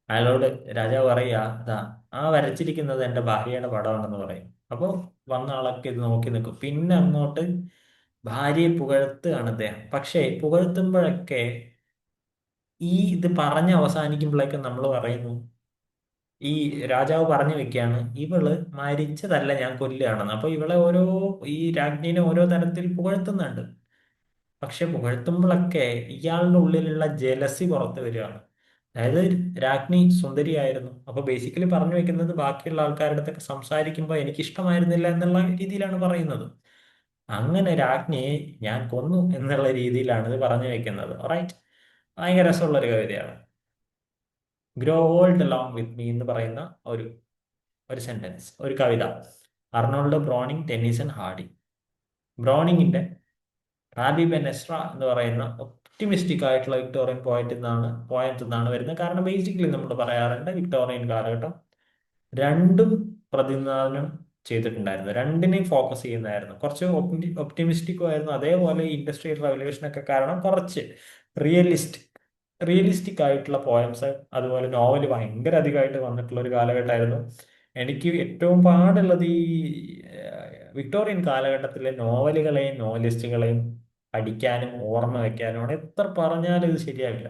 അയാളോട് രാജാവ് പറയുക, അതാ ആ വരച്ചിരിക്കുന്നത് എൻ്റെ ഭാര്യയുടെ പടമാണെന്ന് പറയും. അപ്പോൾ വന്ന ആളൊക്കെ ഇത് നോക്കി നിൽക്കും. പിന്നെ അങ്ങോട്ട് ഭാര്യയെ പുകഴ്ത്തുകയാണ് അദ്ദേഹം. പക്ഷേ പുകഴ്ത്തുമ്പോഴൊക്കെ ഈ ഇത് പറഞ്ഞ് അവസാനിക്കുമ്പോഴേക്കും നമ്മൾ പറയുന്നു, ഈ രാജാവ് പറഞ്ഞു വെക്കുകയാണ് ഇവള് മരിച്ചതല്ല, ഞാൻ കൊല്ലുകയാണെന്ന്. അപ്പൊ ഇവളെ ഈ രാജ്ഞിനെ ഓരോ തരത്തിൽ പുകഴ്ത്തുന്നുണ്ട്. പക്ഷെ പുകഴ്ത്തുമ്പോഴൊക്കെ ഇയാളുടെ ഉള്ളിലുള്ള ജലസി പുറത്തു വരികയാണ്. അതായത് രാജ്ഞി സുന്ദരിയായിരുന്നു, അപ്പൊ ബേസിക്കലി പറഞ്ഞു വെക്കുന്നത് ബാക്കിയുള്ള ആൾക്കാരുടെ അടുത്തൊക്കെ സംസാരിക്കുമ്പോൾ എനിക്ക് ഇഷ്ടമായിരുന്നില്ല എന്നുള്ള രീതിയിലാണ് പറയുന്നത്. അങ്ങനെ രാജ്ഞിയെ ഞാൻ കൊന്നു എന്നുള്ള രീതിയിലാണ് ഇത് പറഞ്ഞു വെക്കുന്നത്. റൈറ്റ്. ഭയങ്കര രസമുള്ള ഒരു കവിതയാണ്. Grow old along with me എന്ന് പറയുന്ന ഒരു ഒരു സെന്റൻസ്, ഒരു കവിത. Arnold Browning, Tennyson, Hardy. ബ്രോണിങ്ങിന്റെ റാബി ബെൻ എസ്ര എന്ന് പറയുന്ന ഒപ്റ്റിമിസ്റ്റിക് ആയിട്ടുള്ള വിക്ടോറിയൻ പോയത്തിൽ നിന്നാണ് വരുന്നത്. കാരണം ബേസിക്കലി നമ്മൾ പറയാറുണ്ട് വിക്ടോറിയൻ കാലഘട്ടം രണ്ടും പ്രതിനിധാനം ചെയ്തിട്ടുണ്ടായിരുന്നു, രണ്ടിനെയും ഫോക്കസ് ചെയ്യുന്നതായിരുന്നു. കുറച്ച് ഒപ്റ്റിമിസ്റ്റിക്കും ആയിരുന്നു, അതേപോലെ ഇൻഡസ്ട്രിയൽ റവല്യൂഷൻ ഒക്കെ കാരണം കുറച്ച് റിയലിസ്റ്റിക് റിയലിസ്റ്റിക് ആയിട്ടുള്ള പോയംസ് അതുപോലെ നോവൽ ഭയങ്കര അധികമായിട്ട് വന്നിട്ടുള്ള ഒരു കാലഘട്ടമായിരുന്നു. എനിക്ക് ഏറ്റവും പാടുള്ളത് ഈ വിക്ടോറിയൻ കാലഘട്ടത്തിലെ നോവലുകളെയും നോവലിസ്റ്റുകളെയും പഠിക്കാനും ഓർമ്മ വെക്കാനുമാണ്. എത്ര പറഞ്ഞാലും ഇത് ശരിയാവില്ല.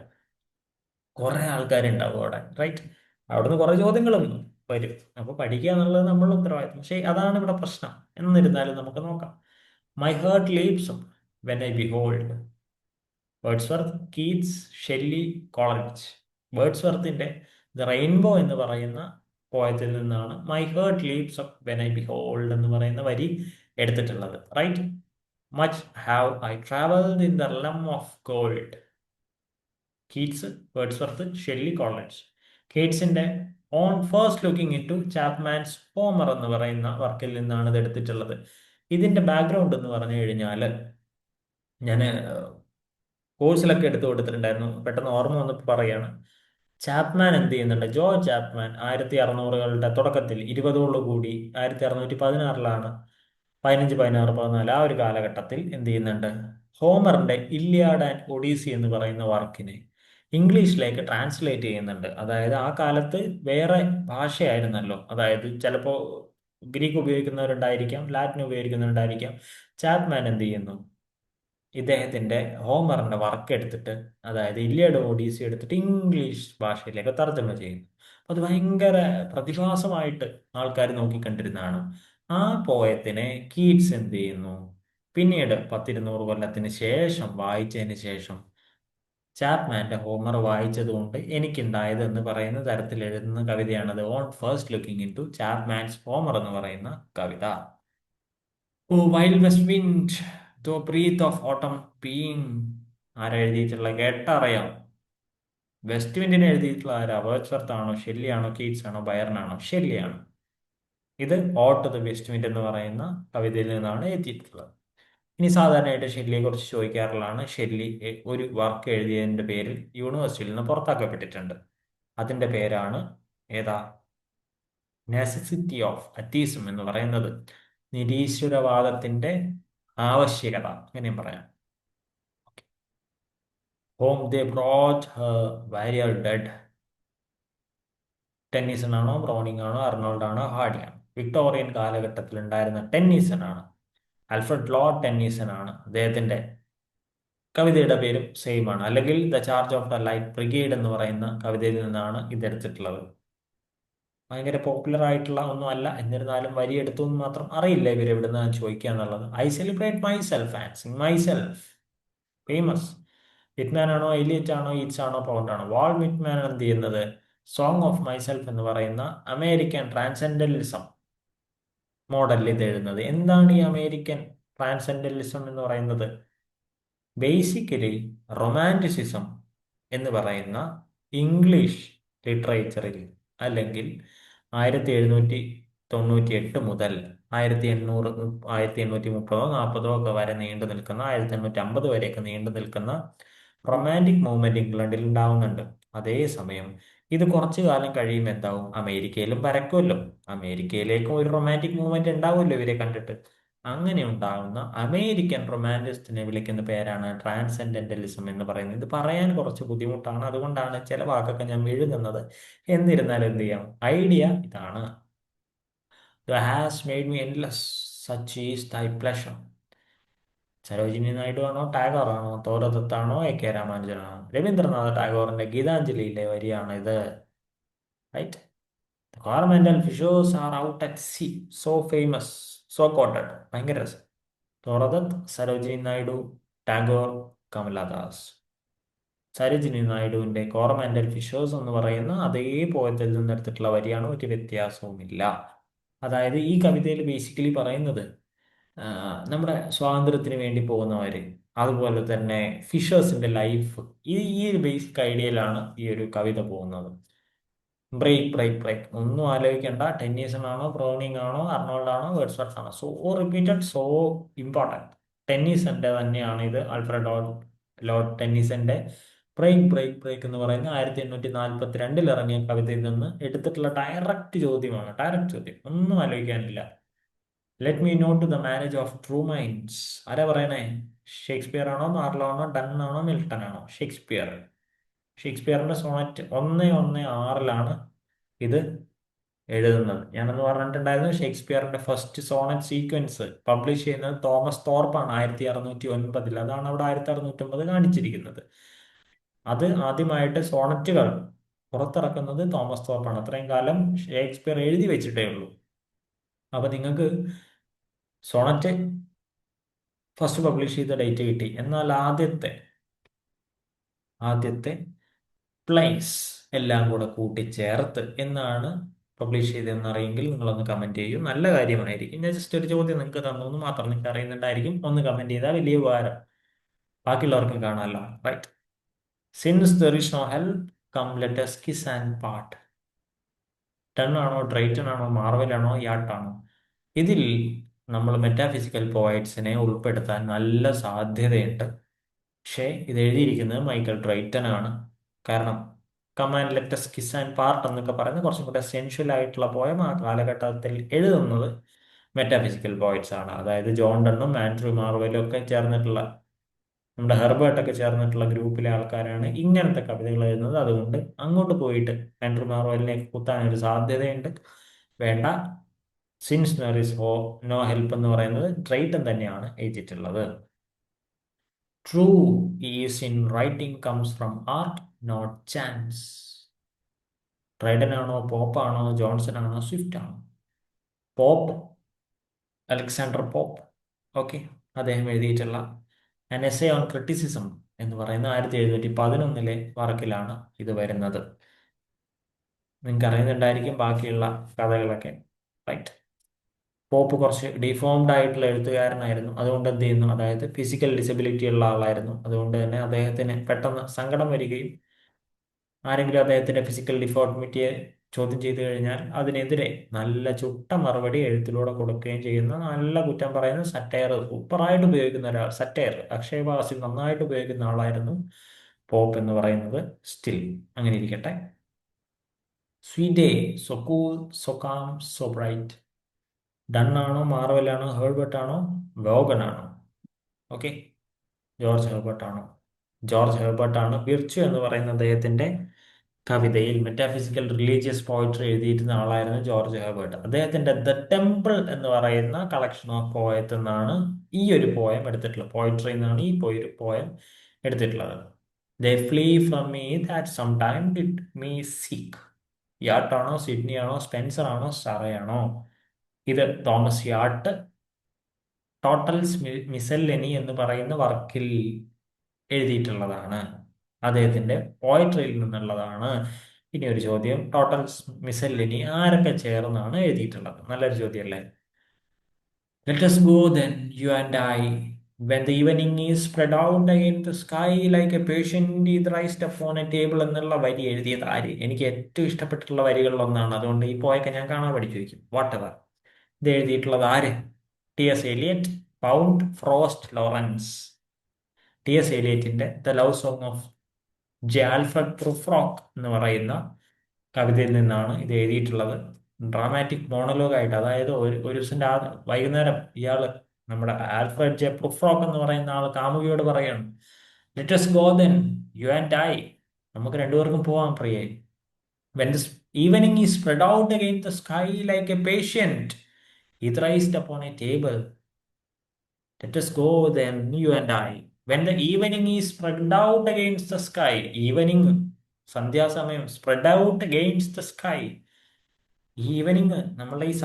കുറെ ആൾക്കാരുണ്ടാവും അവിടെ, റൈറ്റ്. അവിടുന്ന് കുറെ ചോദ്യങ്ങളും വരും. അപ്പൊ പഠിക്കുക എന്നുള്ളത് നമ്മളുടെ ഉത്തരവാദിത്വം. പക്ഷെ അതാണ് ഇവിടെ പ്രശ്നം. എന്നിരുന്നാലും നമുക്ക് നോക്കാം. My heart leaps when I behold. Wordsworth, Keats, Shelley, Coleridge. വേർഡ്സ്വർത്തിന്റെ ദ റെയിൻബോ എന്ന് പറയുന്ന പോയത്തിൽ നിന്നാണ് my heart leaps up when I behold എന്ന് പറയുന്ന വരി എടുത്തിട്ടുള്ളത്. Right. Much have I travelled in the realms of gold. Keats, Wordsworth, Shelley, Coleridge. കീറ്റ്സിന്റെ on first looking into Chapman's Homer എന്ന് പറയുന്ന വർക്കിൽ നിന്നാണ് ഇത് എടുത്തിട്ടുള്ളത്. ഇതിന്റെ ബാക്ക്ഗ്രൗണ്ട് എന്ന് പറഞ്ഞു കഴിഞ്ഞാൽ ഞാൻ കോഴ്സിലൊക്കെ എടുത്തു കൊടുത്തിട്ടുണ്ടായിരുന്നു, പെട്ടെന്ന് ഓർമ്മ വന്നപ്പോൾ പറയാണ്. ചാപ്മാൻ എന്ത് ചെയ്യുന്നുണ്ട്, ജോ ചാപ്മാൻ 1600-കളുടെ തുടക്കത്തിൽ 20 കൂടി 1616-ലാണ്, 15, 16, 14 ആ ഒരു കാലഘട്ടത്തിൽ എന്ത് ചെയ്യുന്നുണ്ട്, ഹോമറിന്റെ ഇല്ലിയാഡ് ആൻഡ് ഒഡീസി എന്ന് പറയുന്ന വർക്കിനെ ഇംഗ്ലീഷിലേക്ക് ട്രാൻസ്ലേറ്റ് ചെയ്യുന്നുണ്ട്. അതായത് ആ കാലത്ത് വേറെ ഭാഷയായിരുന്നല്ലോ, അതായത് ചിലപ്പോൾ ഗ്രീക്ക് ഉപയോഗിക്കുന്നവരുണ്ടായിരിക്കാം, ലാറ്റിൻ ഉപയോഗിക്കുന്നവരുണ്ടായിരിക്കാം. ചാപ്മാൻ എന്ത് ചെയ്യുന്നു, ഇദ്ദേഹത്തിന്റെ ഹോമറിന്റെ വർക്ക് എടുത്തിട്ട്, അതായത് ഇല്ലിയഡ് ഒഡീസി എടുത്തിട്ട് ഇംഗ്ലീഷ് ഭാഷയിലേക്ക് തർജ്ജമ ചെയ്യുന്നു. അത് ഭയങ്കര പ്രതിഭാസമായിട്ട് ആൾക്കാർ നോക്കിക്കണ്ടിരുന്നതാണ്. ആ പോയത്തിനെ കീറ്റ്സ് എന്ത് ചെയ്യുന്നു, പിന്നീട് 10-200 കൊല്ലത്തിന് ശേഷം വായിച്ചതിന് ശേഷം ചാപ്മാന്റെ ഹോമർ വായിച്ചതുകൊണ്ട് എനിക്കുണ്ടായത് എന്ന് പറയുന്ന തരത്തിൽ എഴുതുന്ന കവിതയാണത്. On first looking into Chapman's Homer എന്ന് പറയുന്ന കവിത. O wild west wind, thou breath of autumn being. ആരാ എഴുതിയിട്ടുള്ള കേട്ടറിയാം. വെസ്റ്റ് വിൻഡിനെ എഴുതിയിട്ടുള്ള ആരാ? വേർഡ്സ്വർത്ത് ആണോ, ഷെല്ലി ആണോ, കീറ്റ്സ് ആണോ, ബയറൺ ആണോ? ഷെല്ലിയാണ്. ഇത് ഓട്ട് ദ വെസ്റ്റ് വിൻഡ് എന്ന് പറയുന്ന കവിതയിൽ നിന്നാണ് എഴുതിയിട്ടുള്ളത്. ഇനി സാധാരണയായിട്ട് ഷെല്ലിയെ കുറിച്ച് ചോദിക്കാറുള്ളതാണ്. ഷെല്ലി ഒരു വർക്ക് എഴുതിയതിന്റെ പേരിൽ യൂണിവേഴ്സിറ്റിയിൽ നിന്ന് പുറത്താക്കപ്പെട്ടിട്ടുണ്ട്. അതിന്റെ പേരാണ് ഏതാ? നെസസിറ്റി ഓഫ് അത്തീസം എന്ന് പറയുന്നത്. നിരീശ്വരവാദത്തിന്റെ ആവശ്യകത, അങ്ങനെയും പറയാം. Home they brought her warrior dead. Tennyson ആണോ, ബ്രൗണിംഗ് ആണോ, അർണോൾഡ് ആണോ, ഹാർഡി ആണോ? വിക്ടോറിയൻ കാലഘട്ടത്തിൽ ഉണ്ടായിരുന്ന ടെന്നീസൺ ആണ്. ആൽഫ്രഡ് ലോർഡ് ടെന്നീസൺ ആണ്. അദ്ദേഹത്തിന്റെ കവിതയുടെ പേരും സെയിം ആണ്. അല്ലെങ്കിൽ the charge of the light brigade എന്ന് പറയുന്ന കവിതയിൽ നിന്നാണ് ഇതെടുത്തിട്ടുള്ളത്. ഭയങ്കര പോപ്പുലർ ആയിട്ടുള്ള ഒന്നും അല്ല, എന്നിരുന്നാലും വരി എടുത്തു എന്ന് മാത്രം. അറിയില്ല ഇവർ എവിടുന്ന് ചോദിക്കുക എന്നുള്ളത്. I celebrate my self and sing my self. Famous. Whitman ആണോ, എലിയറ്റ് ആണോ, ഈറ്റ്സ് ആണോ, പൗണ്ട് ആണോ? വാൾ വിറ്റ്മാൻ എന്ത് ചെയ്യുന്നത്, സോങ് ഓഫ് മൈസെൽഫ് എന്ന് പറയുന്ന അമേരിക്കൻ ട്രാൻസെൻഡന്റലിസം മോഡലിൽ ഇത് എഴുതുന്നത്. എന്താണ് ഈ അമേരിക്കൻ ട്രാൻസെൻഡന്റലിസം എന്ന് പറയുന്നത്? ബേസിക്കലി റൊമാൻറ്റിസിസം എന്ന് പറയുന്ന ഇംഗ്ലീഷ് ലിറ്ററേച്ചറിൽ, അല്ലെങ്കിൽ 1798 മുതൽ 1800, 1830-40 ഒക്കെ വരെ നീണ്ടു നിൽക്കുന്ന, 1850 വരെയൊക്കെ നീണ്ടു നിൽക്കുന്ന റൊമാൻറ്റിക് മൂവ്മെന്റ് ഇംഗ്ലണ്ടിൽ ഉണ്ടാവുന്നുണ്ട്. അതേസമയം ഇത് കുറച്ചു കാലം കഴിയുമ്പോൾ എന്താവും, അമേരിക്കയിലും പരക്കുമല്ലോ. അമേരിക്കയിലേക്കും ഒരു റൊമാൻറ്റിക് മൂവ്മെന്റ് ഉണ്ടാവുമല്ലോ ഇവരെ കണ്ടിട്ട്. അങ്ങനെ ഉണ്ടാവുന്ന അമേരിക്കൻ റൊമാൻറ്റിസ്റ്റിനെ വിളിക്കുന്ന പേരാണ് ട്രാൻസെൻഡന്റലിസം എന്ന് പറയുന്നത്. ഇത് പറയാൻ കുറച്ച് ബുദ്ധിമുട്ടാണ്, അതുകൊണ്ടാണ് ചില വാക്കൊക്കെ ഞാൻ എഴുതുന്നത്. എന്നിരുന്നാലും എന്ത് ചെയ്യാം, ഐഡിയ ഇതാണ്. Thou hast made me endless, such is thy pleasure. Sarojini Naidu ആണോ, ടാഗോർ ആണോ, തോരദത്താണോ, എ കെ രാമാനുജനാണോ? രവീന്ദ്രനാഥ ടാഗോറിന്റെ ഗീതാഞ്ജലിയിലെ വരിയാണ് ഇത്. Right. The coronal fissures are out at sea. So famous, so quoted. ഭയങ്കര രസം. തോറദത്ത്, സരോജിനി നായിഡു, ടാഗോർ, കമലാദാസ്. സരോജിനി നായിഡുവിന്റെ കോറമാൻഡൽ ഫിഷേഴ്സ് എന്ന് പറയുന്ന അതേ പോയത്തിൽ നിന്നെടുത്തിട്ടുള്ള വരിയാണ്, ഒരു വ്യത്യാസവുമില്ല. അതായത് ഈ കവിതയിൽ ബേസിക്കലി പറയുന്നത് നമ്മുടെ സ്വാതന്ത്ര്യത്തിന് വേണ്ടി പോകുന്നവര്, അതുപോലെ തന്നെ ഫിഷേഴ്സിന്റെ ലൈഫ്, ഈ ഒരു ബേസിക് ഐഡിയയിലാണ് ഈ ഒരു കവിത പോകുന്നത്. ബ്രേക്ക് ബ്രേക്ക് ബ്രേക്ക് ഒന്നും ആലോചിക്കേണ്ട. ടെന്നീസൺ ആണോ, ബ്രൗണിംഗ് ആണോ, അർണോൾഡ് ആണോ, വേർഡ്സ്വർത്ത് ആണോ, സോ റിപ്പീറ്റഡ്, സോ ഇമ്പോർട്ടൻറ്റ്. ടെന്നീസന്റെ തന്നെയാണ് ഇത്. ആൽഫ്രഡ് ലോർഡ് ടെന്നീസന്റെ ബ്രേക്ക് ബ്രേക്ക് ബ്രേക്ക് എന്ന് പറയുന്ന 1842 ഇറങ്ങിയ കവിതയിൽ നിന്ന് എടുത്തിട്ടുള്ള ഡയറക്റ്റ് ചോദ്യമാണ്. ഡയറക്റ്റ് ചോദ്യം, ഒന്നും ആലോചിക്കാനില്ല. Let me not to the marriage of true minds. ആരാ പറയണേ? ഷേക്സ്പിയർ ആണോ, മാർലോ ആണോ, ഡൺ ആണോ, മിൽട്ടൺ ആണോ? ഷേക്സ്പിയർ. ഷേക്സ്പിയറിന്റെ സോണറ്റ് 116 ഇത് എഴുതുന്നത്. ഞാനെന്ന് പറഞ്ഞിട്ടുണ്ടായിരുന്നു, ഷേക്സ്പിയറിന്റെ ഫസ്റ്റ് സോണറ്റ് സീക്വൻസ് പബ്ലിഷ് ചെയ്യുന്നത് തോമസ് തോർപ്പാണ് 1609. അതാണ് അവിടെ 1609 കാണിച്ചിരിക്കുന്നത്. അത് ആദ്യമായിട്ട് സോണറ്റുകൾ പുറത്തിറക്കുന്നത് തോമസ് തോർപ്പാണ്. അത്രയും കാലം ഷേക്സ്പിയർ എഴുതി വെച്ചിട്ടേ ഉള്ളൂ. അപ്പൊ നിങ്ങൾക്ക് സോണറ്റ് ഫസ്റ്റ് പബ്ലിഷ് ചെയ്ത ഡേറ്റ് കിട്ടി. എന്നാൽ ആദ്യത്തെ പ്ലേസ് എല്ലാം കൂടെ കൂട്ടിച്ചേർത്ത് എന്നാണ് പബ്ലിഷ് ചെയ്തതെന്ന് അറിയെങ്കിൽ നിങ്ങളൊന്ന് കമന്റ് ചെയ്യും. നല്ല കാര്യമായിരിക്കും. ഞാൻ ജസ്റ്റ് ഒരു ചോദ്യം നിങ്ങൾക്ക് തന്നു എന്ന് മാത്രം. നിങ്ങൾക്ക് അറിയുന്നുണ്ടായിരിക്കും, ഒന്ന് കമന്റ് ചെയ്താൽ വലിയ ഉപകാരം. ബാക്കിയുള്ളവർക്കും കാണാമല്ലോ. Right. Since there is no help, come let us kiss and part. ടൺ ആണോ, ഡ്രൈറ്റൺ ആണോ, മാർവൽ ആണോ, യാട്ടാണോ? ഇതിൽ നമ്മൾ മെറ്റാഫിസിക്കൽ പോയറ്റ്സിനെ ഉൾപ്പെടുത്താൻ നല്ല സാധ്യതയുണ്ട്. പക്ഷേ ഇത് എഴുതിയിരിക്കുന്നത് മൈക്കൽ ഡ്രൈറ്റൺ ആണ്. കാരണം command let's kiss and part എന്നൊക്കെ പറയുന്ന കുറച്ചും കൂടെ സെൻഷ്വൽ ആയിട്ടുള്ള പോയം ആ കാലഘട്ടത്തിൽ എഴുതുന്നത് മെറ്റാഫിസിക്കൽ പോയറ്റ്സ് ആണ്. അതായത് ജോൺ ഡണ്ണും ആൻഡ്രൂ മാർവലും ഒക്കെ ചേർന്നിട്ടുള്ള, നമ്മുടെ ഹെർബർട്ടൊക്കെ ചേർന്നിട്ടുള്ള ഗ്രൂപ്പിലെ ആൾക്കാരാണ് ഇങ്ങനത്തെ കവിതകൾ എഴുതുന്നത്. അതുകൊണ്ട് അങ്ങോട്ട് പോയിട്ട് ആൻഡ്രൂ മാർവലിനെ കുത്താൻ ഒരു സാധ്യതയുണ്ട്. വേണ്ട. Since there is no help എന്ന് പറയുന്നത് ഡ്രൈറ്റൺ തന്നെയാണ് എഴുതിയിട്ടുള്ളത്. True ease in writing comes from art, not chance. Dryden ആണോ, പോപ്പ് ആണോ, ജോൺസൺ ആണോ, സ്വിഫ്റ്റ് ആണോ? പോപ്പ്. Alexander Pope. ഓക്കെ. അദ്ദേഹം എഴുതിയിട്ടുള്ള ആൻ എസ്സേ ഓൺ ക്രിറ്റിസിസം എന്ന് പറയുന്ന 1711 വർക്കിലാണ് ഇത് വരുന്നത്. നിങ്ങൾക്ക് അറിയുന്നുണ്ടായിരിക്കും ബാക്കിയുള്ള കഥകളൊക്കെ. റൈറ്റ്. പോപ്പ് കുറച്ച് ഡിഫോംഡ് ആയിട്ടുള്ള എഴുത്തുകാരനായിരുന്നു. അതുകൊണ്ട് എന്ത് ചെയ്യുന്നു, അതായത് ഫിസിക്കൽ ഡിസബിലിറ്റി ഉള്ള ആളായിരുന്നു. അതുകൊണ്ട് തന്നെ അദ്ദേഹത്തിന് പെട്ടെന്ന് സങ്കടം വരികയും ആരെങ്കിലും അദ്ദേഹത്തിന്റെ ഫിസിക്കൽ ഡിഫോർമിറ്റിയെ ചോദ്യം ചെയ്തു കഴിഞ്ഞാൽ അതിനെതിരെ നല്ല ചുട്ട മറുപടി എഴുത്തിലൂടെ കൊടുക്കുകയും ചെയ്യുന്ന, നല്ല കുറ്റം പറയുന്ന, സറ്റയർ സൂപ്പറായിട്ട് ഉപയോഗിക്കുന്ന ഒരാൾ, സറ്റയർ അക്ഷയവാസി നന്നായിട്ട് ഉപയോഗിക്കുന്ന ആളായിരുന്നു പോപ്പ് എന്ന് പറയുന്നത്. സ്റ്റിൽ അങ്ങനെ ഇരിക്കട്ടെ. Sweet day, so cool, so calm, so bright. Donne ആണോ, മാർവൽ ആണോ, ഹെർബർട്ട് ആണോ, ലോഗൻ ആണോ? ഓക്കെ. ജോർജ് ഹെർബർട്ട് ആണോ? ജോർജ് ഹെർബർട്ട് ആണ്. വിർച്വു എന്ന് പറയുന്ന അദ്ദേഹത്തിന്റെ കവിതയിൽ മെറ്റാഫിസിക്കൽ റിലീജിയസ് പോയട്രി എഴുതിയിരുന്ന ആളായിരുന്നു ജോർജ് ഹെർബർട്ട്. അദ്ദേഹത്തിന്റെ ദ ടെമ്പിൾ എന്ന് പറയുന്ന കളക്ഷൻ ഓഫ് പോയത്ത് എന്നാണ് ഈ ഒരു പോയം എടുത്തിട്ടുള്ളത്. പോയട്രി എന്നാണ് ഈ ഒരു പോയം എടുത്തിട്ടുള്ളത്. They flee from me that some time did me seek. യാട്ടാണോ, സിഡ്നി ആണോ, സ്പെൻസർ ആണോ, സറയാണോ? ഇത് തോമസ് യാട്ട് ടോട്ടൽ മിസെല്ലനി എന്ന് പറയുന്ന വർക്കിൽ എഴുതിയിട്ടുള്ളതാണ്. അദ്ദേഹത്തിന്റെ പോയട്രിയിൽ നിന്നുള്ളതാണ്. ഇനി ഒരു ചോദ്യം, ടോട്ടൽ മിസെല്ലനി ആരൊക്കെ ചേർന്നാണ് എഴുതിയിട്ടുള്ളത്? നല്ലൊരു ചോദ്യമല്ലേ? Let us go then, you and I, when the evening is spread out against the sky like a patient raised upon a table എന്നുള്ള വരി എഴുതിയത് ആര്? എനിക്ക് ഏറ്റവും ഇഷ്ടപ്പെട്ടിട്ടുള്ള വരികളിലൊന്നാണ്. അതുകൊണ്ട് ഈ പോയൊക്കെ ഞാൻ കാണാൻ പഠിച്ചു വയ്ക്കും. Whatever. ഇത് എഴുതിയിട്ടുള്ളത് ആര്? T S. Eliot, Pound, Frost, Lawrence. T S. എലിയറ്റിന്റെ the love song of J Alfred Prufrock എന്ന് പറയുന്ന കവിതയിൽ നിന്നാണ് ഇത് എഴുതിയിട്ടുള്ളത്. ഡ്രാമാറ്റിക് മോണലോഗ് ആയിട്ട്, അതായത് ഒരു ദിവസം വൈകുന്നേരം ഇയാള്, നമ്മുടെ ആൽഫ്രഡ് ജെ പ്രുഫ്രോക്ക് എന്ന് പറയുന്ന ആൾ കാമുകിയോട് പറയാണ്, let us go then, you and I, നമുക്ക് രണ്ടുപേർക്കും പോവാം പ്രിയേ. when the evening is spread out against the sky like a patient is raised upon a table, let us go then, you and I, when the evening is spread out against the sky. Evening, സന്ധ്യാസമയം, spread out against the sky. ഈ evening നമ്മളുടെ ഈ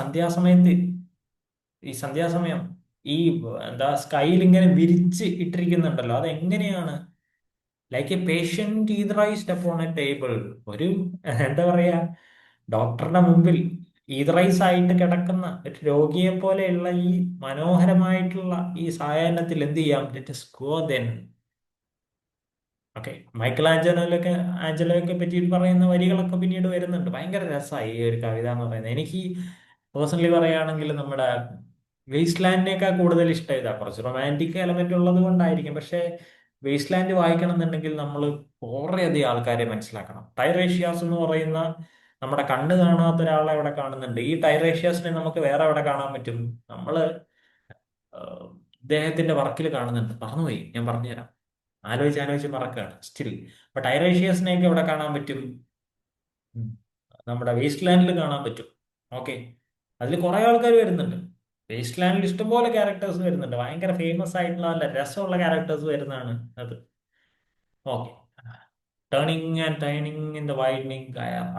സന്ധ്യാസമയം ഈ എന്താ സ്കൈയിൽ ഇങ്ങനെ വിരിച്ച് ഇട്ടിരിക്കുന്നുണ്ടല്ലോ, അതെങ്ങനെയാണ് like a patient etherised upon a table. ഒരു എന്താ പറയാ, ഡോക്ടറുടെ മുമ്പിൽ ഈതറൈസ് ആയിട്ട് കിടക്കുന്ന ഒരു രോഗിയെ പോലെയുള്ള ഈ മനോഹരമായിട്ടുള്ള ഈ സായാഹ്നത്തിൽ എന്ത് ചെയ്യാം? Let us go then. Okay, Michael ആഞ്ചലോയൊക്കെ പറ്റിയിട്ട് പറയുന്ന വരികളൊക്കെ പിന്നീട് വരുന്നുണ്ട്. ഭയങ്കര രസമായി ഈ ഒരു കവിത എന്ന് പറയുന്നത്. എനിക്ക് പേഴ്സണലി പറയുകയാണെങ്കിൽ നമ്മുടെ വേസ്റ്റ് ലാൻഡിനേക്കാൾ കൂടുതൽ ഇഷ്ടം ഇതാ. കുറച്ച് റൊമാൻറ്റിക് എലമെന്റ് ഉള്ളത് കൊണ്ടായിരിക്കും, പക്ഷേ വേസ്റ്റ് ലാൻഡ് വായിക്കണം എന്നുണ്ടെങ്കിൽ നമ്മൾ കുറേയധികം ആൾക്കാരെ മനസ്സിലാക്കണം. ടൈറേഷ്യാസ് എന്ന് പറയുന്ന നമ്മുടെ കണ്ണ് കാണാത്ത ഒരാളെ അവിടെ കാണുന്നുണ്ട്. ഈ ടൈറേഷ്യാസിനെ നമുക്ക് വേറെ എവിടെ കാണാൻ പറ്റും? നമ്മള് ആഹ്, ഇദ്ദേഹത്തിന്റെ വർക്കിൽ കാണുന്നുണ്ട്. മറന്നുപോയി, ഞാൻ പറഞ്ഞുതരാം. ആലോചിച്ച് മറക്കുകയാണ് സ്റ്റിൽ. അപ്പൊ ടൈറേഷ്യസിനെയൊക്കെ എവിടെ കാണാൻ പറ്റും? ഉം. നമ്മുടെ വേസ്റ്റ് ലാൻഡിൽ കാണാൻ പറ്റും. ഓക്കെ, അതിൽ കുറെ ആൾക്കാർ വരുന്നുണ്ട്. വേസ്റ്റ് ലാൻഡിൽ ഇഷ്ടംപോലെ ക്യാരക്ടേഴ്സ് വരുന്നുണ്ട്. ഭയങ്കര ഫേമസ് ആയിട്ടുള്ള നല്ല രസമുള്ള ക്യാരക്ടേഴ്സ് വരുന്നതാണ് അത്. Okay, turning and dining in the widening.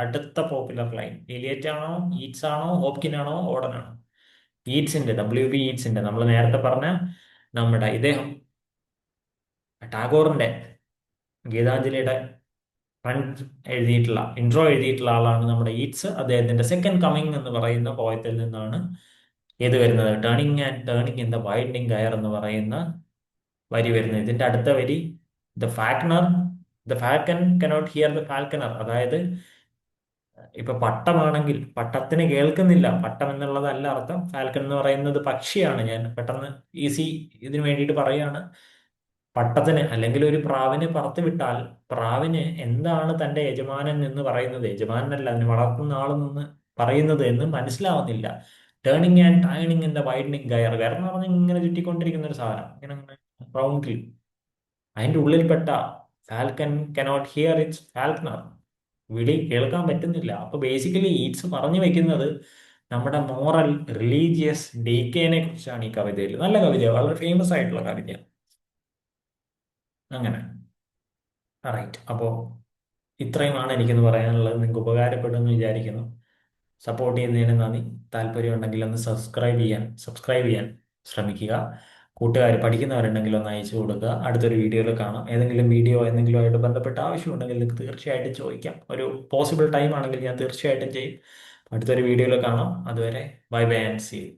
അടുത്ത പോപ്പുലർ ലൈൻ എലിയറ്റ് ആണോ, ഈറ്റ്സ് ആണോ, ഹോപ്കിൻ ആണോ, ഓർഡൻ ആണോ? ഈറ്റ്സിന്റെ, ഈറ്റ്സിന്റെ, നമ്മൾ നേരത്തെ പറഞ്ഞ നമ്മുടെ ഇദ്ദേഹം ടാഗോറിന്റെ ഗീതാഞ്ജലിയുടെ ഫ്രണ്ട് എഴുതിയിട്ടുള്ള ഇൻട്രോ എഴുതിയിട്ടുള്ള ആളാണ് നമ്മുടെ ഈറ്റ്സ്. അദ്ദേഹത്തിന്റെ സെക്കൻഡ് കമ്മിങ് എന്ന് പറയുന്ന പോയത്തിൽ നിന്നാണ് ഏത് വരുന്നത്? ടേണിങ് ഇൻ ദ വൈഡനിങ് ഗയർ എന്ന് പറയുന്ന വരി വരുന്നത്. ഇതിന്റെ അടുത്ത വരി the Falconer the falcon cannot here the Falconer. അതായത് ഇപ്പൊ പട്ടമാണെങ്കിൽ പട്ടത്തിന് കേൾക്കുന്നില്ല. പട്ടം എന്നുള്ളതല്ല അർത്ഥം. ഫാൽക്കൺ എന്ന് പറയുന്നത് പക്ഷിയാണ്. ഞാൻ പെട്ടെന്ന് ഈസി ഇതിന് വേണ്ടിയിട്ട് പറയുകയാണ്. പട്ടത്തിന് അല്ലെങ്കിൽ ഒരു പ്രാവിനെ പറത്തി വിട്ടാൽ പ്രാവിന് എന്താണ് തന്റെ യജമാനൻ എന്ന് പറയുന്നത്, യജമാനല്ല അതിന് വളർത്തുന്ന ആൾ നിന്ന് പറയുന്നത് എന്ന് മനസ്സിലാവുന്നില്ല. Turning and turning in the widening gyre. Gyre എന്ന് പറഞ്ഞാൽ ഇങ്ങനെ ചുറ്റിക്കൊണ്ടിരിക്കുന്ന ഒരു സാധനം, ഇങ്ങനെ റൗണ്ടിൽ. അതിന്റെ ഉള്ളിൽപ്പെട്ട falcon cannot hear its falconer. വിളി കേൾക്കാൻ പറ്റുന്നില്ല. അപ്പൊ ബേസിക്കലി ഈറ്റ്സ് പറഞ്ഞു വെക്കുന്നത് നമ്മുടെ മോറൽ റിലീജിയസ് ഡീക്കേനെ കുറിച്ചാണ് ഈ കവിതയിൽ. നല്ല കവിതയാണ്, വളരെ ഫേമസ് ആയിട്ടുള്ള കവിതയാണ്. അങ്ങനെ റൈറ്റ്. അപ്പോൾ ഇത്രയുമാണ് എനിക്കിന്ന് പറയാനുള്ളത്. നിങ്ങൾക്ക് ഉപകാരപ്പെടുമെന്ന് വിചാരിക്കുന്നു. സപ്പോർട്ട് ചെയ്യുന്നതിന് നന്ദി. താല്പര്യമുണ്ടെങ്കിൽ ഒന്ന് സബ്സ്ക്രൈബ് ചെയ്യാൻ ശ്രമിക്കുക. കൂട്ടുകാർ പഠിക്കുന്നവരുണ്ടെങ്കിൽ ഒന്ന് അയച്ചു കൊടുക്കുക. അടുത്തൊരു വീഡിയോയിൽ കാണാം. ഏതെങ്കിലും വീഡിയോ എന്തെങ്കിലും ആയിട്ട് ബന്ധപ്പെട്ട ആവശ്യമുണ്ടെങ്കിൽ നിങ്ങൾക്ക് തീർച്ചയായിട്ടും ചോദിക്കാം. ഒരു പോസിബിൾ ടൈം ആണെങ്കിൽ ഞാൻ തീർച്ചയായിട്ടും ചെയ്യും. അടുത്തൊരു വീഡിയോയിൽ കാണാം. അതുവരെ bye bye and see U.